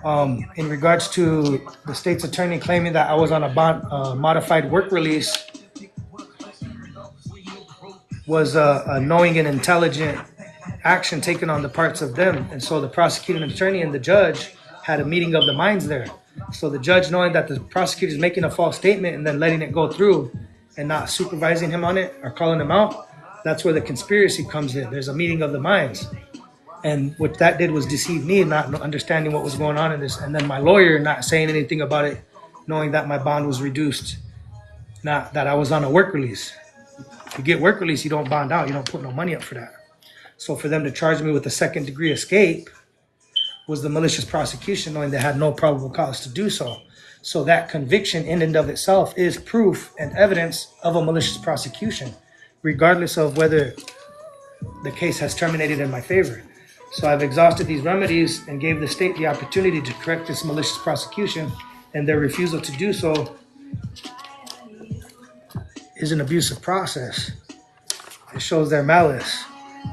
in regards to the state's attorney claiming that I was on a modified work release, was a knowing and intelligent action taken on the parts of them. And so the prosecuting attorney and the judge had a meeting of the minds there. So the judge, knowing that the prosecutor is making a false statement and then letting it go through and not supervising him on it or calling him out, that's where the conspiracy comes in. There's a meeting of the minds. And what that did was deceive me, not understanding what was going on in this. And then my lawyer not saying anything about it, knowing that my bond was reduced, not that I was on a work release. If you get work release, you don't bond out. You don't put no money up for that. So for them to charge me with a second-degree escape was the malicious prosecution, knowing they had no probable cause to do so. So that conviction in and of itself is proof and evidence of a malicious prosecution, regardless of whether the case has terminated in my favor. So I've exhausted these remedies and gave the state the opportunity to correct this malicious prosecution, and their refusal to do so is an abusive process. It shows their malice.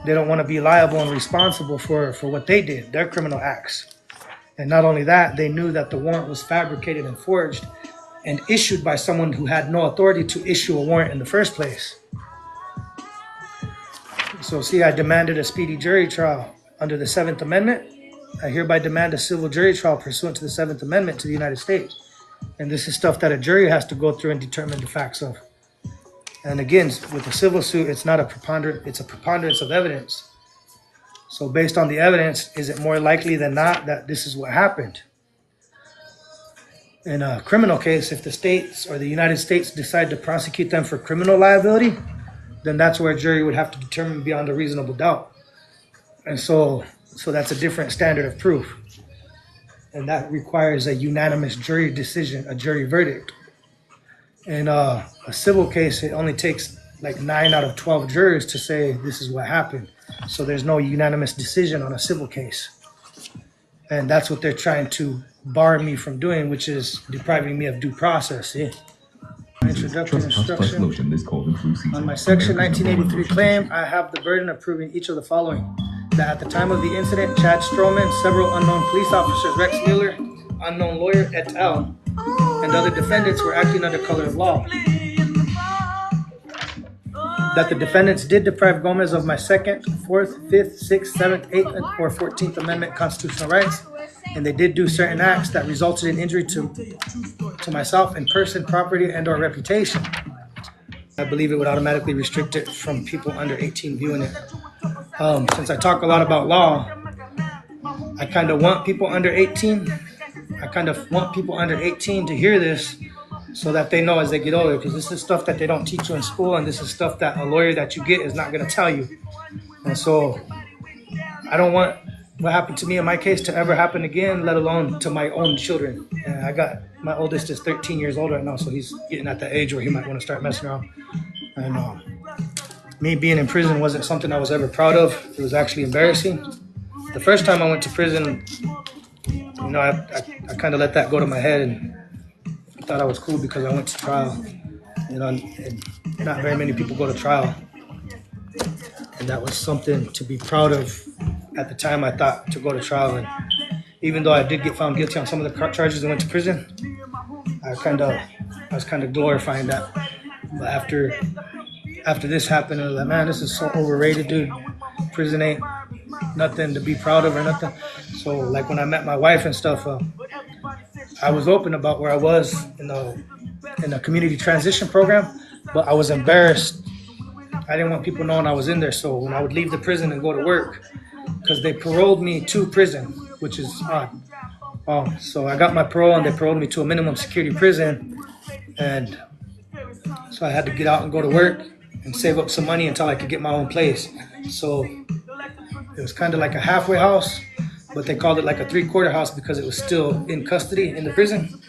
They don't want to be liable and responsible for what they did, their criminal acts. And not only that, they knew that the warrant was fabricated and forged and issued by someone who had no authority to issue a warrant in the first place. So see, I demanded a speedy jury trial under the 7th Amendment. I hereby demand a civil jury trial pursuant to the 7th Amendment to the United States. And this is stuff that a jury has to go through and determine the facts of. And again, with a civil suit, it's not a preponderance, it's a preponderance of evidence. So based on the evidence, is it more likely than not that this is what happened? In a criminal case, if the states or the United States decide to prosecute them for criminal liability, then that's where a jury would have to determine beyond a reasonable doubt. And so that's a different standard of proof. And that requires a unanimous jury decision, a jury verdict. In a civil case, it only takes like 9 out of 12 jurors to say this is what happened. So there's no unanimous decision on a civil case. And that's what they're trying to bar me from doing, which is depriving me of due process. Yeah. Introductory instruction. On my section 1983 claim, I have the burden of proving each of the following. That at the time of the incident, Chad Stroman, several unknown police officers, Rex Mueller, unknown lawyer et al., and other defendants were acting under color of law. That the defendants did deprive Gomez of my 2nd, 4th, 5th, 6th, 7th, 8th, or 14th Amendment constitutional rights, and they did do certain acts that resulted in injury to myself in person, property, and or reputation. I believe it would automatically restrict it from people under 18 viewing it. Since I talk a lot about law, I kind of want people under 18. I kind of want people under 18 to hear this so that they know as they get older, because this is stuff that they don't teach you in school, and this is stuff that a lawyer that you get is not going to tell you. And so I don't want what happened to me in my case to ever happen again, let alone to my own children. And my oldest is 13 years old right now, so he's getting at the age where he might want to start messing around. And me being in prison wasn't something I was ever proud of. It was actually embarrassing. The first time I went to prison, I kind of let that go to my head, and I thought I was cool because I went to trial. And not very many people go to trial. And that was something to be proud of. At the time, I thought to go to trial, and even though I did get found guilty on some of the charges and went to prison, I was kind of glorifying that. But after this happened, I was like, man, this is so overrated, dude. Prison ain't nothing to be proud of or nothing. So, like when I met my wife and stuff, I was open about where I was in the community transition program, but I was embarrassed. I didn't want people knowing I was in there. So when I would leave the prison and go to work, because they paroled me to prison, which is odd. So I got my parole, and they paroled me to a minimum security prison. And so I had to get out and go to work and save up some money until I could get my own place. So it was kind of like a halfway house, but they called it like a 3/4 house because it was still in custody in the prison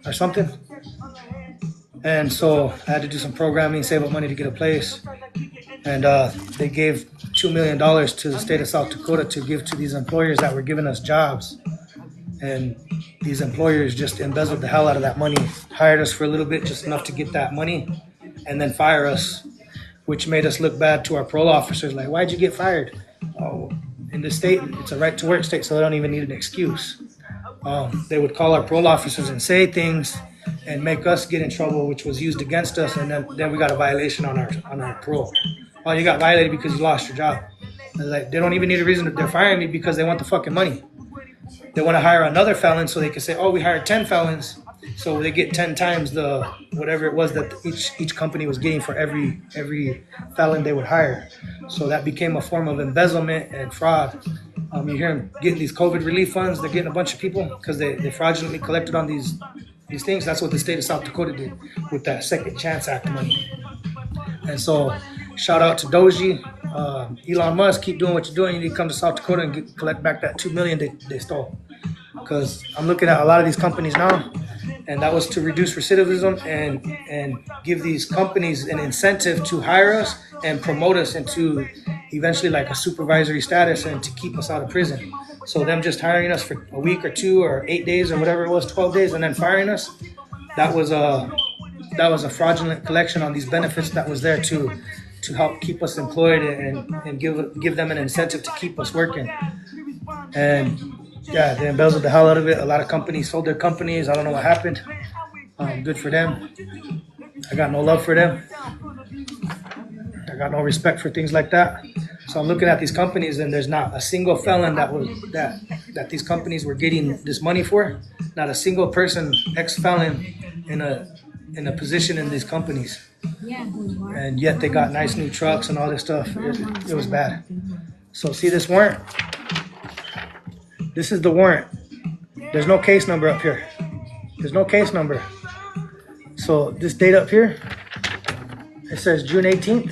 or something. And so I had to do some programming, save up money to get a place. And they gave $2 million to the state of South Dakota to give to these employers that were giving us jobs. And these employers just embezzled the hell out of that money, hired us for a little bit, just enough to get that money, and then fire us, which made us look bad to our parole officers. Like, why'd you get fired? Oh, in the state, it's a right to work state, so they don't even need an excuse. They would call our parole officers and say things and make us get in trouble, which was used against us, and then we got a violation on our parole. Oh, you got violated because you lost your job. Like, they don't even need a reason. They're firing me because they want the fucking money. They want to hire another felon so they can say, oh, we hired 10 felons. So they get 10 times the whatever it was that each company was getting for every felon they would hire. So that became a form of embezzlement and fraud. You hear them getting these COVID relief funds. They're getting a bunch of people because they fraudulently collected on these things. That's what the state of South Dakota did with that Second Chance Act money. And so shout out to Doji, Elon Musk, keep doing what you're doing. You need to come to South Dakota and collect back that $2 million they stole. Because I'm looking at a lot of these companies now, and that was to reduce recidivism and give these companies an incentive to hire us and promote us into eventually like a supervisory status and to keep us out of prison. So them just hiring us for a week or 2 or 8 days or whatever it was, 12 days, and then firing us, that was a fraudulent collection on these benefits that was there to help keep us employed and give them an incentive to keep us working. And yeah, they embezzled the hell out of it. A lot of companies sold their companies. I don't know what happened. Good for them. I got no love for them. I got no respect for things like that. So I'm looking at these companies, and there's not a single felon that these companies were getting this money for. Not a single person, ex-felon, in a position in these companies. And yet they got nice new trucks and all this stuff. It was bad. So see this warrant? This is the warrant. There's no case number up here. There's no case number. So this date up here, it says June 18th,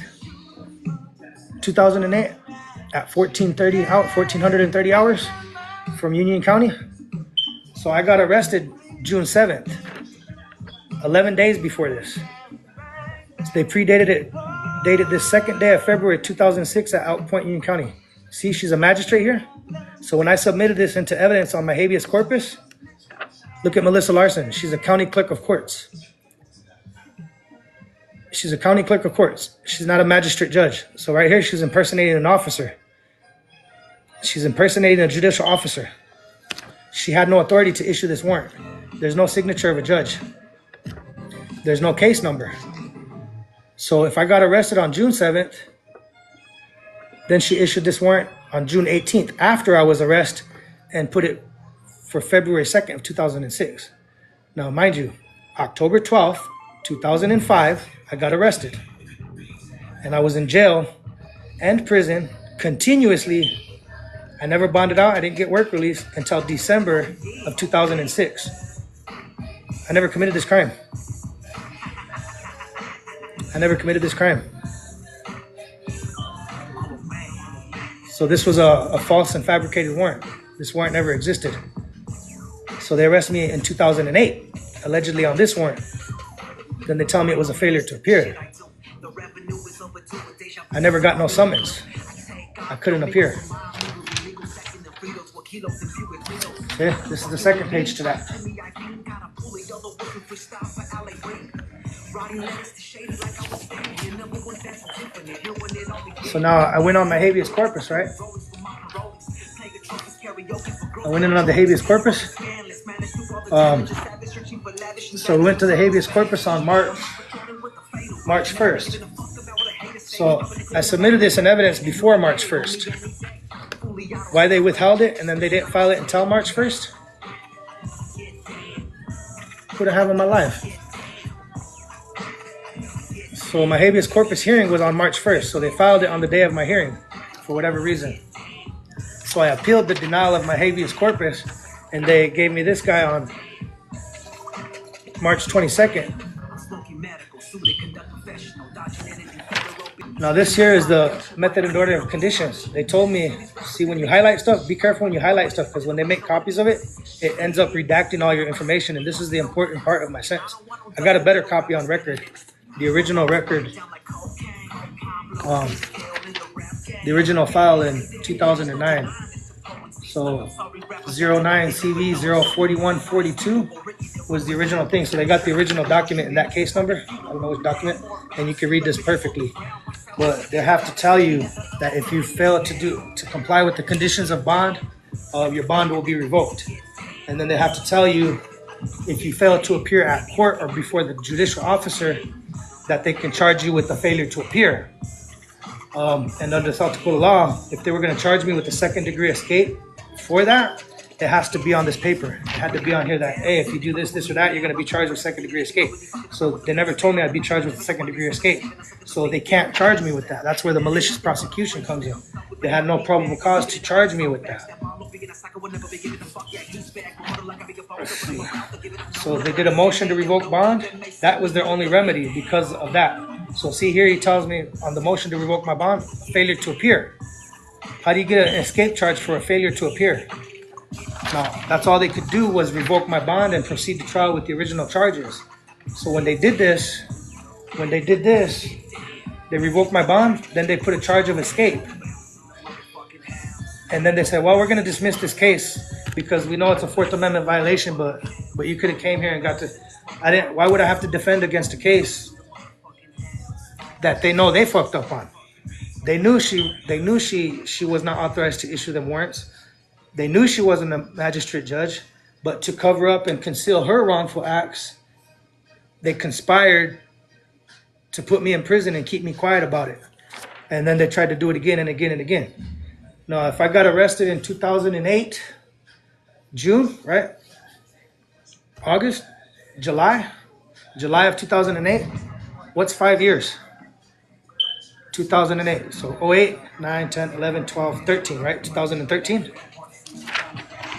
2008 at 1430 hours from Union County. So I got arrested June 7th, 11 days before this. So they predated it, dated this 2nd day of February 2006 at Out Point, Union County. See, she's a magistrate here. So when I submitted this into evidence on my habeas corpus, look at Melissa Larson. She's a county clerk of courts. She's a county clerk of courts. She's not a magistrate judge. So right here, she's impersonating an officer. She's impersonating a judicial officer. She had no authority to issue this warrant. There's no signature of a judge. There's no case number. So if I got arrested on June 7th, then she issued this warrant on June 18th after I was arrested and put it for February 2nd of 2006. Now, mind you, October 12th, 2005, I got arrested. And I was in jail and prison continuously. I never bonded out. I didn't get work release until December of 2006. I never committed this crime. I never committed this crime. So this was a false and fabricated warrant. This warrant never existed. So they arrested me in 2008, allegedly on this warrant. Then they tell me it was a failure to appear. I never got no summons. I couldn't appear. Okay, this is the second page to that. So now I went on my habeas corpus, right? I went in on the habeas corpus. So we went to the habeas corpus on March 1st. So I submitted this in evidence before March 1st. Why they withheld it and then they didn't file it until March 1st? What I have in my life. So my habeas corpus hearing was on March 1st. So they filed it on the day of my hearing for whatever reason. So I appealed the denial of my habeas corpus and they gave me this guy on March 22nd. Now this here is the method and order of conditions. They told me, see, when you highlight stuff, be careful when you highlight stuff because when they make copies of it, it ends up redacting all your information. And this is the important part of my sentence. I got a better copy on record. The original record, the original file in 2009. So 09 CV 04142 was the original thing. So they got the original document in that case number. I don't know which document. And you can read this perfectly. But they have to tell you that if you fail to comply with the conditions of bond, your bond will be revoked. And then they have to tell you if you fail to appear at court or before the judicial officer, that they can charge you with a failure to appear. And under South Dakota law, if they were going to charge me with a second-degree escape for that, it has to be on this paper. It had to be on here that, hey, if you do this, this, or that, you're going to be charged with second-degree escape. So they never told me I'd be charged with a second-degree escape. So they can't charge me with that. That's where the malicious prosecution comes in. They had no probable cause to charge me with that. Let's see. So they did a motion to revoke bond. That was their only remedy because of that. So see here, he tells me on the motion to revoke my bond, failure to appear. How do you get an escape charge for a failure to appear? No, that's all they could do was revoke my bond and proceed to trial with the original charges. So when they did this, they revoked my bond, then they put a charge of escape. And then they said, well, we're going to dismiss this case because we know it's a Fourth Amendment violation, but you could have came here and got to, why would I have to defend against a case that they know they fucked up on? They knew she was not authorized to issue them warrants. They knew she wasn't a magistrate judge, but to cover up and conceal her wrongful acts, they conspired to put me in prison and keep me quiet about it. And then they tried to do it again and again and again. Now, if I got arrested in 2008, June, right? August, July of 2008, what's 5 years? 2008, so 08, 9, 10, 11, 12, 13, right? 2013.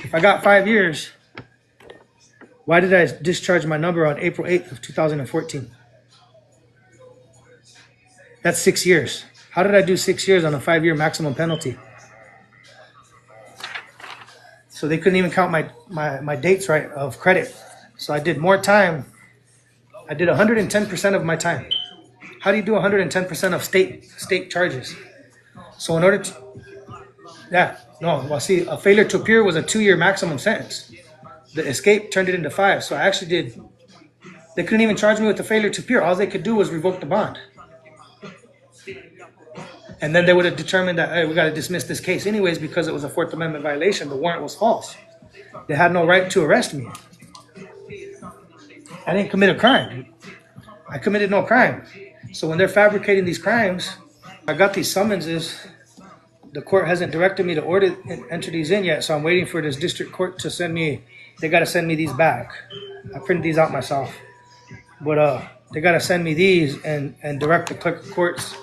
If I got 5 years, why did I discharge my number on April 8th of 2014? That's 6 years. How did I do 6 years on a 5-year maximum penalty? So they couldn't even count my dates right of credit. So I did more time. I did 110% of my time. How do you do 110% of state charges? So in order to, see, a failure to appear was a 2-year maximum sentence. The escape turned it into 5. So I actually did They couldn't even charge me with the failure to appear. All they could do was revoke the bond. And then they would have determined that, hey, we got to dismiss this case anyways because it was a Fourth Amendment violation. The warrant was false. They had no right to arrest me. I didn't commit a crime. I committed no crime. So when they're fabricating these crimes, I got these summonses. The court hasn't directed me to enter these in yet, so I'm waiting for this district court to send me. They got to send me these back. I printed these out myself. But they got to send me these and direct the clerk of courts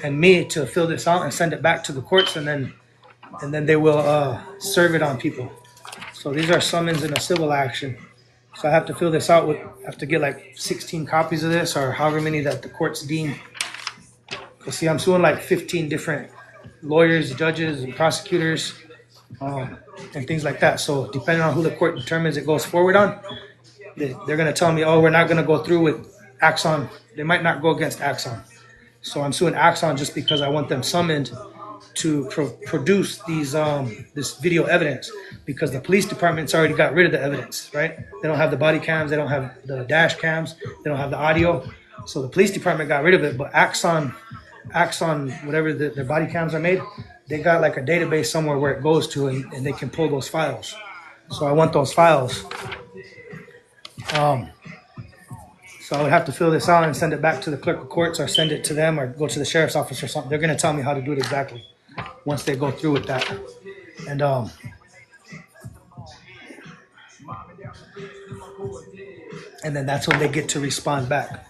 and me to fill this out and send it back to the courts, and then they will serve it on people. So these are summons in a civil action. So I have to fill this out I have to get like 16 copies of this or however many that the courts deem. Because see, I'm suing like 15 different lawyers, judges, and prosecutors, and things like that. So depending on who the court determines it goes forward on, they're going to tell me, oh, we're not going to go through with Axon. They might not go against Axon. So I'm suing Axon just because I want them summoned to produce this video evidence, because the police department's already got rid of the evidence, right? They don't have the body cams, they don't have the dash cams, they don't have the audio. So the police department got rid of it, but Axon, whatever their body cams are made, they got like a database somewhere where it goes to, and they can pull those files. So I want those files. So I would have to fill this out and send it back to the clerk of courts, or send it to them, or go to the sheriff's office or something. They're going to tell me how to do it exactly once they go through with that. And then that's when they get to respond back.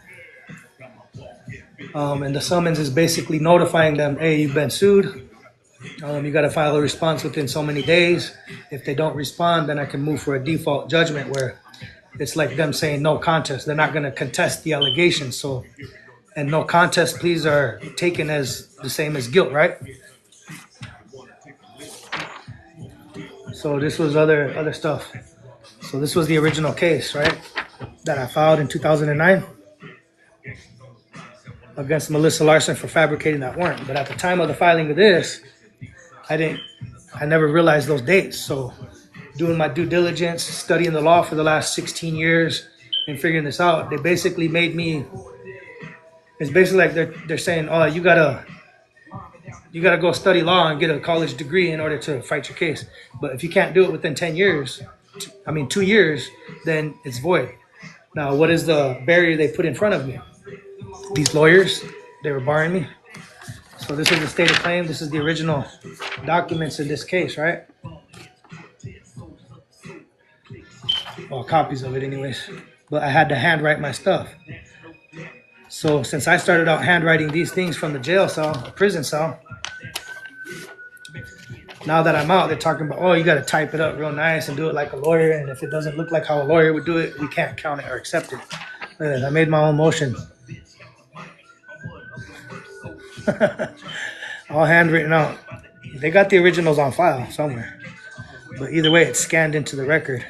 And the summons is basically notifying them, hey, you've been sued. You got to file a response within so many days. If they don't respond, then I can move for a default judgment, where it's like them saying no contest. They're not going to contest the allegations. So, and no contest pleas are taken as the same as guilt, right? So this was other stuff. So this was the original case, right, that I filed in 2009 against Melissa Larson for fabricating that warrant. But at the time of the filing of this, I never realized those dates. So doing my due diligence, studying the law for the last 16 years and figuring this out, they basically made me, it's basically like they're saying, oh, you gotta go study law and get a college degree in order to fight your case. But if you can't do it within 2 years, then it's void. Now, what is the barrier they put in front of me? These lawyers, they were barring me. So this is the state of claim. This is the original documents in this case, right? Well, copies of it anyways. But I had to handwrite my stuff. So since I started out handwriting these things from the jail cell, the prison cell, now that I'm out, they're talking about, oh, you got to type it up real nice and do it like a lawyer. And if it doesn't look like how a lawyer would do it, we can't count it or accept it. I made my own motion. All handwritten out. They got the originals on file somewhere. But either way, it's scanned into the record.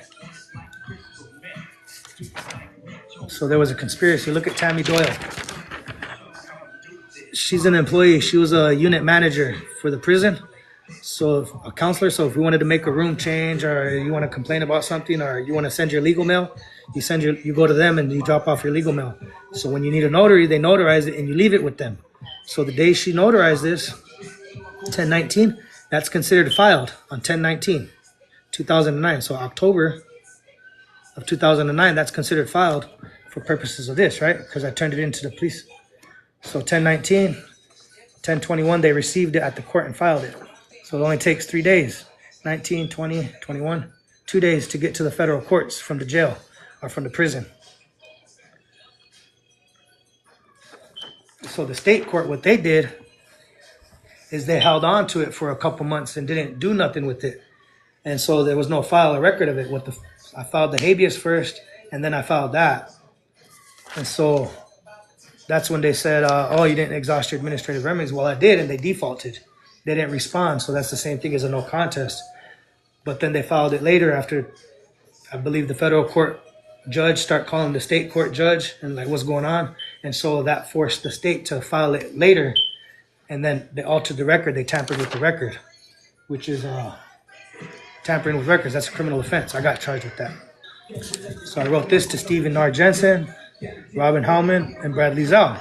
So there was a conspiracy. Look at Tammy Doyle. She's an employee. She was a unit manager for the prison. So a counselor. So if we wanted to make a room change, or you want to complain about something, or you want to send your legal mail, you go to them and you drop off your legal mail. So when you need a notary, they notarize it and you leave it with them. So the day she notarized this, 10/19, that's considered filed on 10/19, 2009. So October of 2009, that's considered filed for purposes of this, right? Because I turned it into the police. So 10/19, 10/21, they received it at the court and filed it. So it only takes 3 days, 19, 20, 21, 2 days to get to the federal courts from the jail or from the prison. So the state court, what they did is they held on to it for a couple months and didn't do nothing with it. And so there was no file or record of it. I filed the habeas first, and then I filed that. And so that's when they said, oh, you didn't exhaust your administrative remedies. Well, I did, and they defaulted. They didn't respond, so that's the same thing as a no contest. But then they filed it later after, I believe, the federal court judge start calling the state court judge and like, what's going on? And so that forced the state to file it later. And then they altered the record. They tampered with the record, which is tampering with records. That's a criminal offense. I got charged with that. So I wrote this to Stephen R. Jensen, Robin Howman, and Bradley Zell.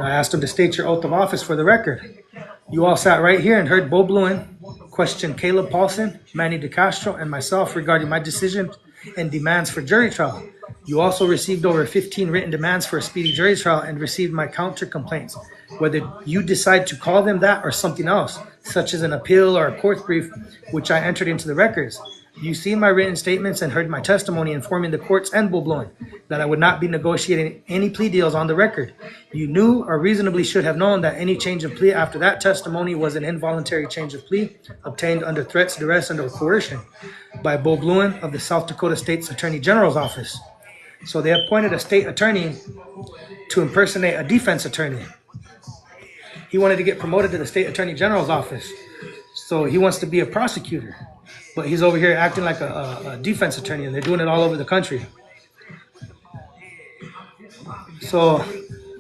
I asked them to state your oath of office for the record. You all sat right here and heard Bo Bluen question Caleb Paulson, Manny DeCastro, and myself regarding my decision and demands for jury trial. You also received over 15 written demands for a speedy jury trial and received my counter complaints. Whether you decide to call them that or something else, such as an appeal or a court brief, which I entered into the records. You seen my written statements and heard my testimony informing the courts and Bo Bluen that I would not be negotiating any plea deals on the record. You knew or reasonably should have known that any change of plea after that testimony was an involuntary change of plea obtained under threats, duress, and or coercion by Bo Bluen of the South Dakota State's Attorney General's office. So they appointed a state attorney to impersonate a defense attorney. He wanted to get promoted to the state attorney general's office. So he wants to be a prosecutor. But he's over here acting like a defense attorney, and they're doing it all over the country. So,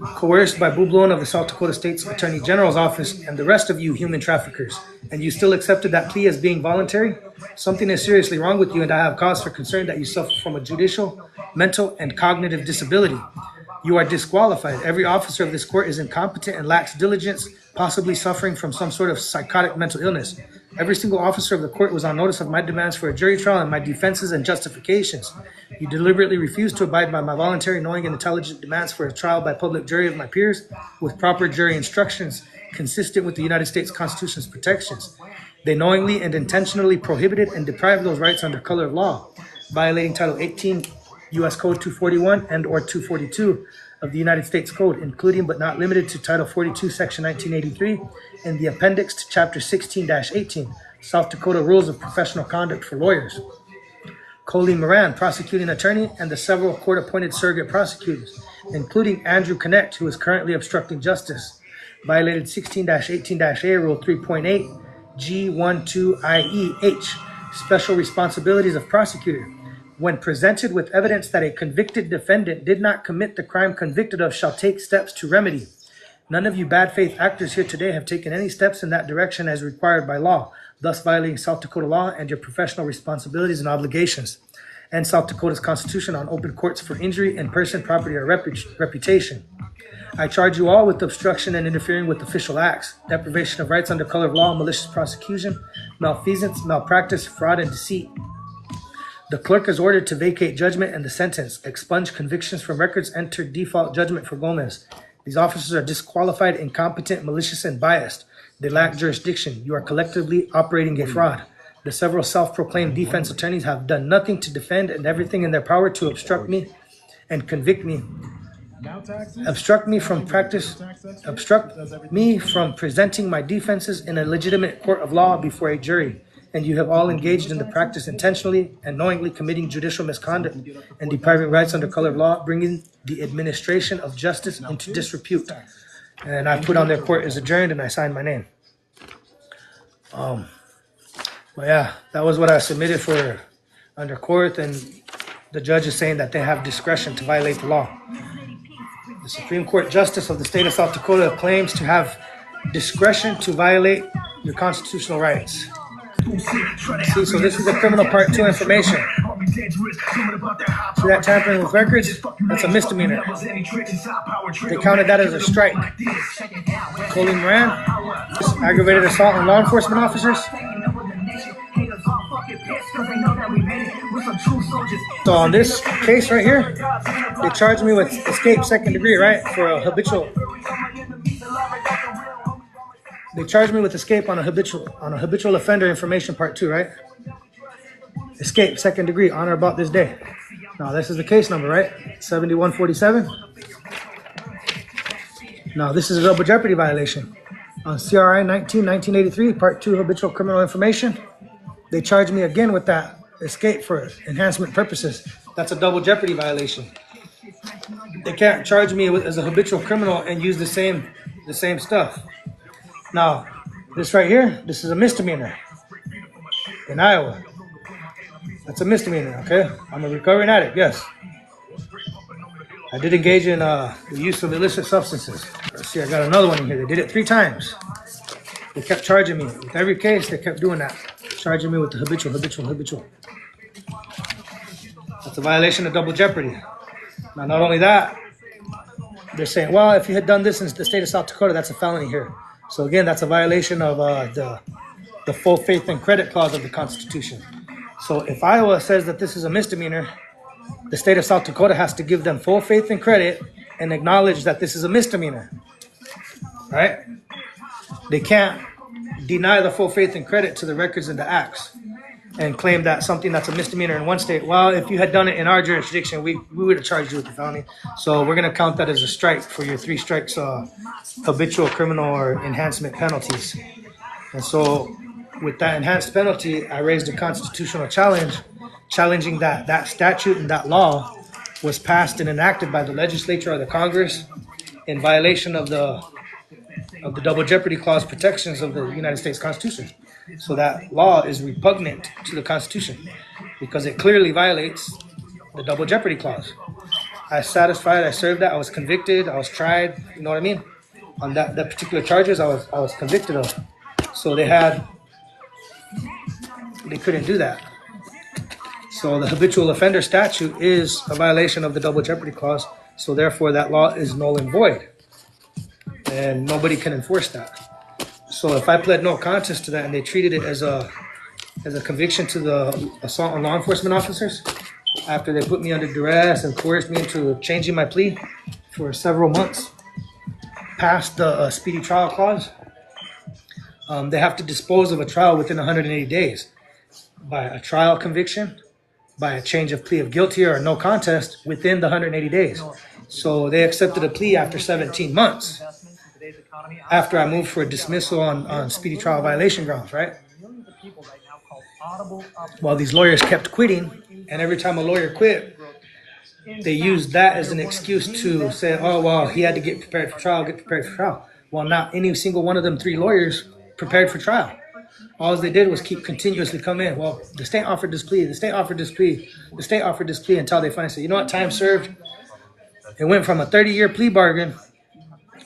coerced by Bo Bluen of the South Dakota State's Attorney General's office and the rest of you human traffickers, and you still accepted that plea as being voluntary, something is seriously wrong with you, and I have cause for concern that you suffer from a judicial, mental, and cognitive disability. You are disqualified. Every officer of this court is incompetent and lacks diligence, possibly suffering from some sort of psychotic mental illness. Every single officer of the court was on notice of my demands for a jury trial and my defenses and justifications. You deliberately refused to abide by my voluntary, knowing, and intelligent demands for a trial by public jury of my peers with proper jury instructions consistent with the United States Constitution's protections. They knowingly and intentionally prohibited and deprived those rights under color of law, violating Title 18 U.S. Code 241 and or 242 of the United States Code, including but not limited to Title 42, Section 1983, and the appendix to Chapter 16-18, South Dakota Rules of Professional Conduct for Lawyers. Colleen Moran, prosecuting attorney, and the several court-appointed surrogate prosecutors, including Andrew Connect, who is currently obstructing justice, violated 16-18-A Rule 3.8 G12IEH, Special Responsibilities of Prosecutor. When presented with evidence that a convicted defendant did not commit the crime convicted of, shall take steps to remedy. None of you bad faith actors here today have taken any steps in that direction as required by law, thus violating South Dakota law and your professional responsibilities and obligations, and South Dakota's Constitution on open courts for injury in person, property, or reputation. I charge you all with obstruction and interfering with official acts, deprivation of rights under color of law, malicious prosecution, malfeasance, malpractice, fraud, and deceit. The clerk is ordered to vacate judgment and the sentence, expunge convictions from records, enter default judgment for Gomez. These officers are disqualified, incompetent, malicious, and biased. They lack jurisdiction. You are collectively operating a fraud. The several self-proclaimed defense attorneys have done nothing to defend and everything in their power to obstruct me and convict me. Obstruct me from presenting my defenses in a legitimate court of law before a jury. And you have all engaged in the practice intentionally and knowingly committing judicial misconduct and depriving rights under color of law, bringing the administration of justice into disrepute. And I put on their court is adjourned, and I signed my name. But yeah, that was what I submitted for under court, and the judge is saying that they have discretion to violate the law. The Supreme Court Justice of the state of South Dakota claims to have discretion to violate your constitutional rights. See, so this is the criminal part 2 information. See that tampering with records? That's a misdemeanor. They counted that as a strike. Colleen Moran, aggravated assault on law enforcement officers. So on this case right here, they charged me with escape second degree, right? For a habitual. They charged me with escape on a habitual offender information part 2, right? Escape second degree on or about this day. Now this is the case number, right? 7147. Now this is a double jeopardy violation. On CRI 1983, part 2 habitual criminal information. They charged me again with that escape for enhancement purposes. That's a double jeopardy violation. They can't charge me as a habitual criminal and use the same stuff. Now, this right here, this is a misdemeanor in Iowa. That's a misdemeanor, okay? I'm a recovering addict, yes. I did engage in the use of illicit substances. Let's see, I got another one in here. They did it 3 times. They kept charging me. With every case, they kept doing that. Charging me with the habitual. That's a violation of double jeopardy. Now, not only that, they're saying, well, if you had done this in the state of South Dakota, that's a felony here. So again, that's a violation of the full faith and credit clause of the Constitution. So if Iowa says that this is a misdemeanor, the state of South Dakota has to give them full faith and credit and acknowledge that this is a misdemeanor, right? They can't deny the full faith and credit to the records and the acts and claim that something that's a misdemeanor in one state, well, if you had done it in our jurisdiction, we would have charged you with the felony. So we're going to count that as a strike for your 3 strikes habitual criminal or enhancement penalties. And so with that enhanced penalty, I raised a constitutional challenge, challenging that statute and that law was passed and enacted by the legislature or the Congress in violation of the double jeopardy clause protections of the United States Constitution. So that law is repugnant to the Constitution because it clearly violates the double jeopardy clause. I satisfied, I served that, I was convicted, I was tried, you know what I mean? On that particular charges I was convicted of. So they couldn't do that. So the habitual offender statute is a violation of the double jeopardy clause. So therefore that law is null and void. And nobody can enforce that. So if I pled no contest to that and they treated it as a conviction to the assault on law enforcement officers, after they put me under duress and coerced me into changing my plea for several months past the speedy trial clause, they have to dispose of a trial within 180 days by a trial conviction, by a change of plea of guilty or no contest within the 180 days. So they accepted a plea after 17 months. After I moved for a dismissal on speedy trial violation grounds, right? While these lawyers kept quitting, and every time a lawyer quit, they used that as an excuse to say, oh, well, he had to get prepared for trial, Well, not any single one of them 3 lawyers prepared for trial. All they did was keep continuously come in. Well, the state offered this plea, the state offered this plea, the state offered this plea until they finally said, you know what, time served. It went from a 30-year plea bargain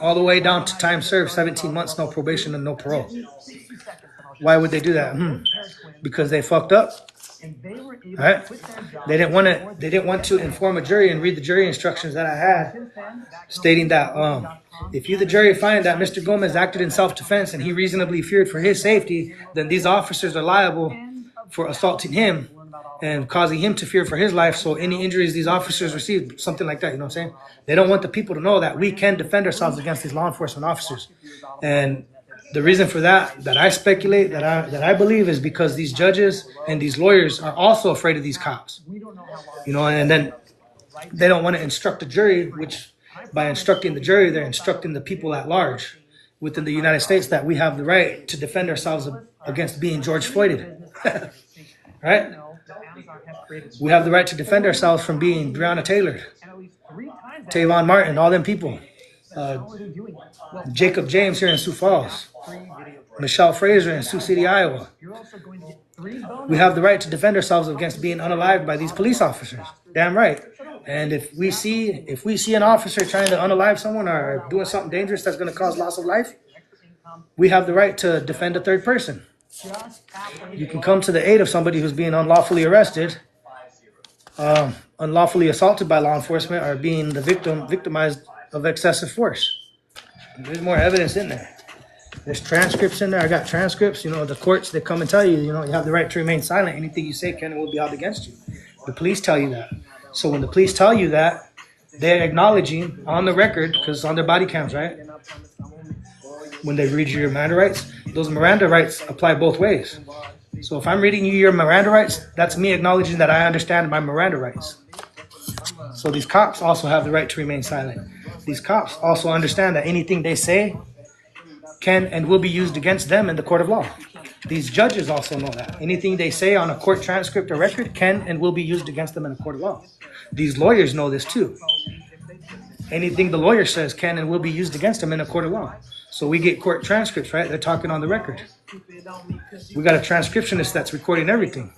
all the way down to time served, 17 months, no probation and no parole. Why would they do that? Because they fucked up. Right? They didn't want to inform a jury and read the jury instructions that I had, stating that if you, the jury, find that Mr. Gomez acted in self-defense and he reasonably feared for his safety, then these officers are liable for assaulting him and causing him to fear for his life. So any injuries these officers received, something like that, you know what I'm saying? They don't want the people to know that we can defend ourselves against these law enforcement officers. And the reason for that I speculate, that I believe, is because these judges and these lawyers are also afraid of these cops. You know, and then they don't want to instruct the jury, which by instructing the jury, they're instructing the people at large within the United States that we have the right to defend ourselves against being George Floyded. Right? We have the right to defend ourselves from being Breonna Taylor, Tavon Martin, all them people. Jacob James here in Sioux Falls, Michelle Fraser in Sioux City, Iowa. We have the right to defend ourselves against being unalived by these police officers. Damn right. And if we see an officer trying to unalive someone or doing something dangerous that's going to cause loss of life, we have the right to defend a third person. You can come to the aid of somebody who's being unlawfully arrested, unlawfully assaulted by law enforcement, or being the victimized of excessive force. There's more evidence in there. There's transcripts in there. I got transcripts. You know, the courts, they come and tell you, you know, you have the right to remain silent. Anything you say can and will be held against you. The police tell you that. So when the police tell you that, they're acknowledging on the record, because on their body cams, right? When they read your Miranda rights, those Miranda rights apply both ways. So if I'm reading you your Miranda rights, that's me acknowledging that I understand my Miranda rights. So these cops also have the right to remain silent. These cops also understand that anything they say can and will be used against them in the court of law. These judges also know that. Anything they say on a court transcript or record can and will be used against them in a court of law. These lawyers know this too. Anything the lawyer says can and will be used against them in a court of law. So we get court transcripts, right? They're talking on the record. We got a transcriptionist that's recording everything.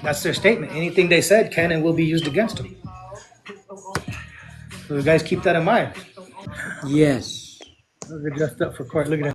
That's their statement. Anything they said can and will be used against them. So you guys keep that in mind. Yes. Look at dressed up for court. Look at him.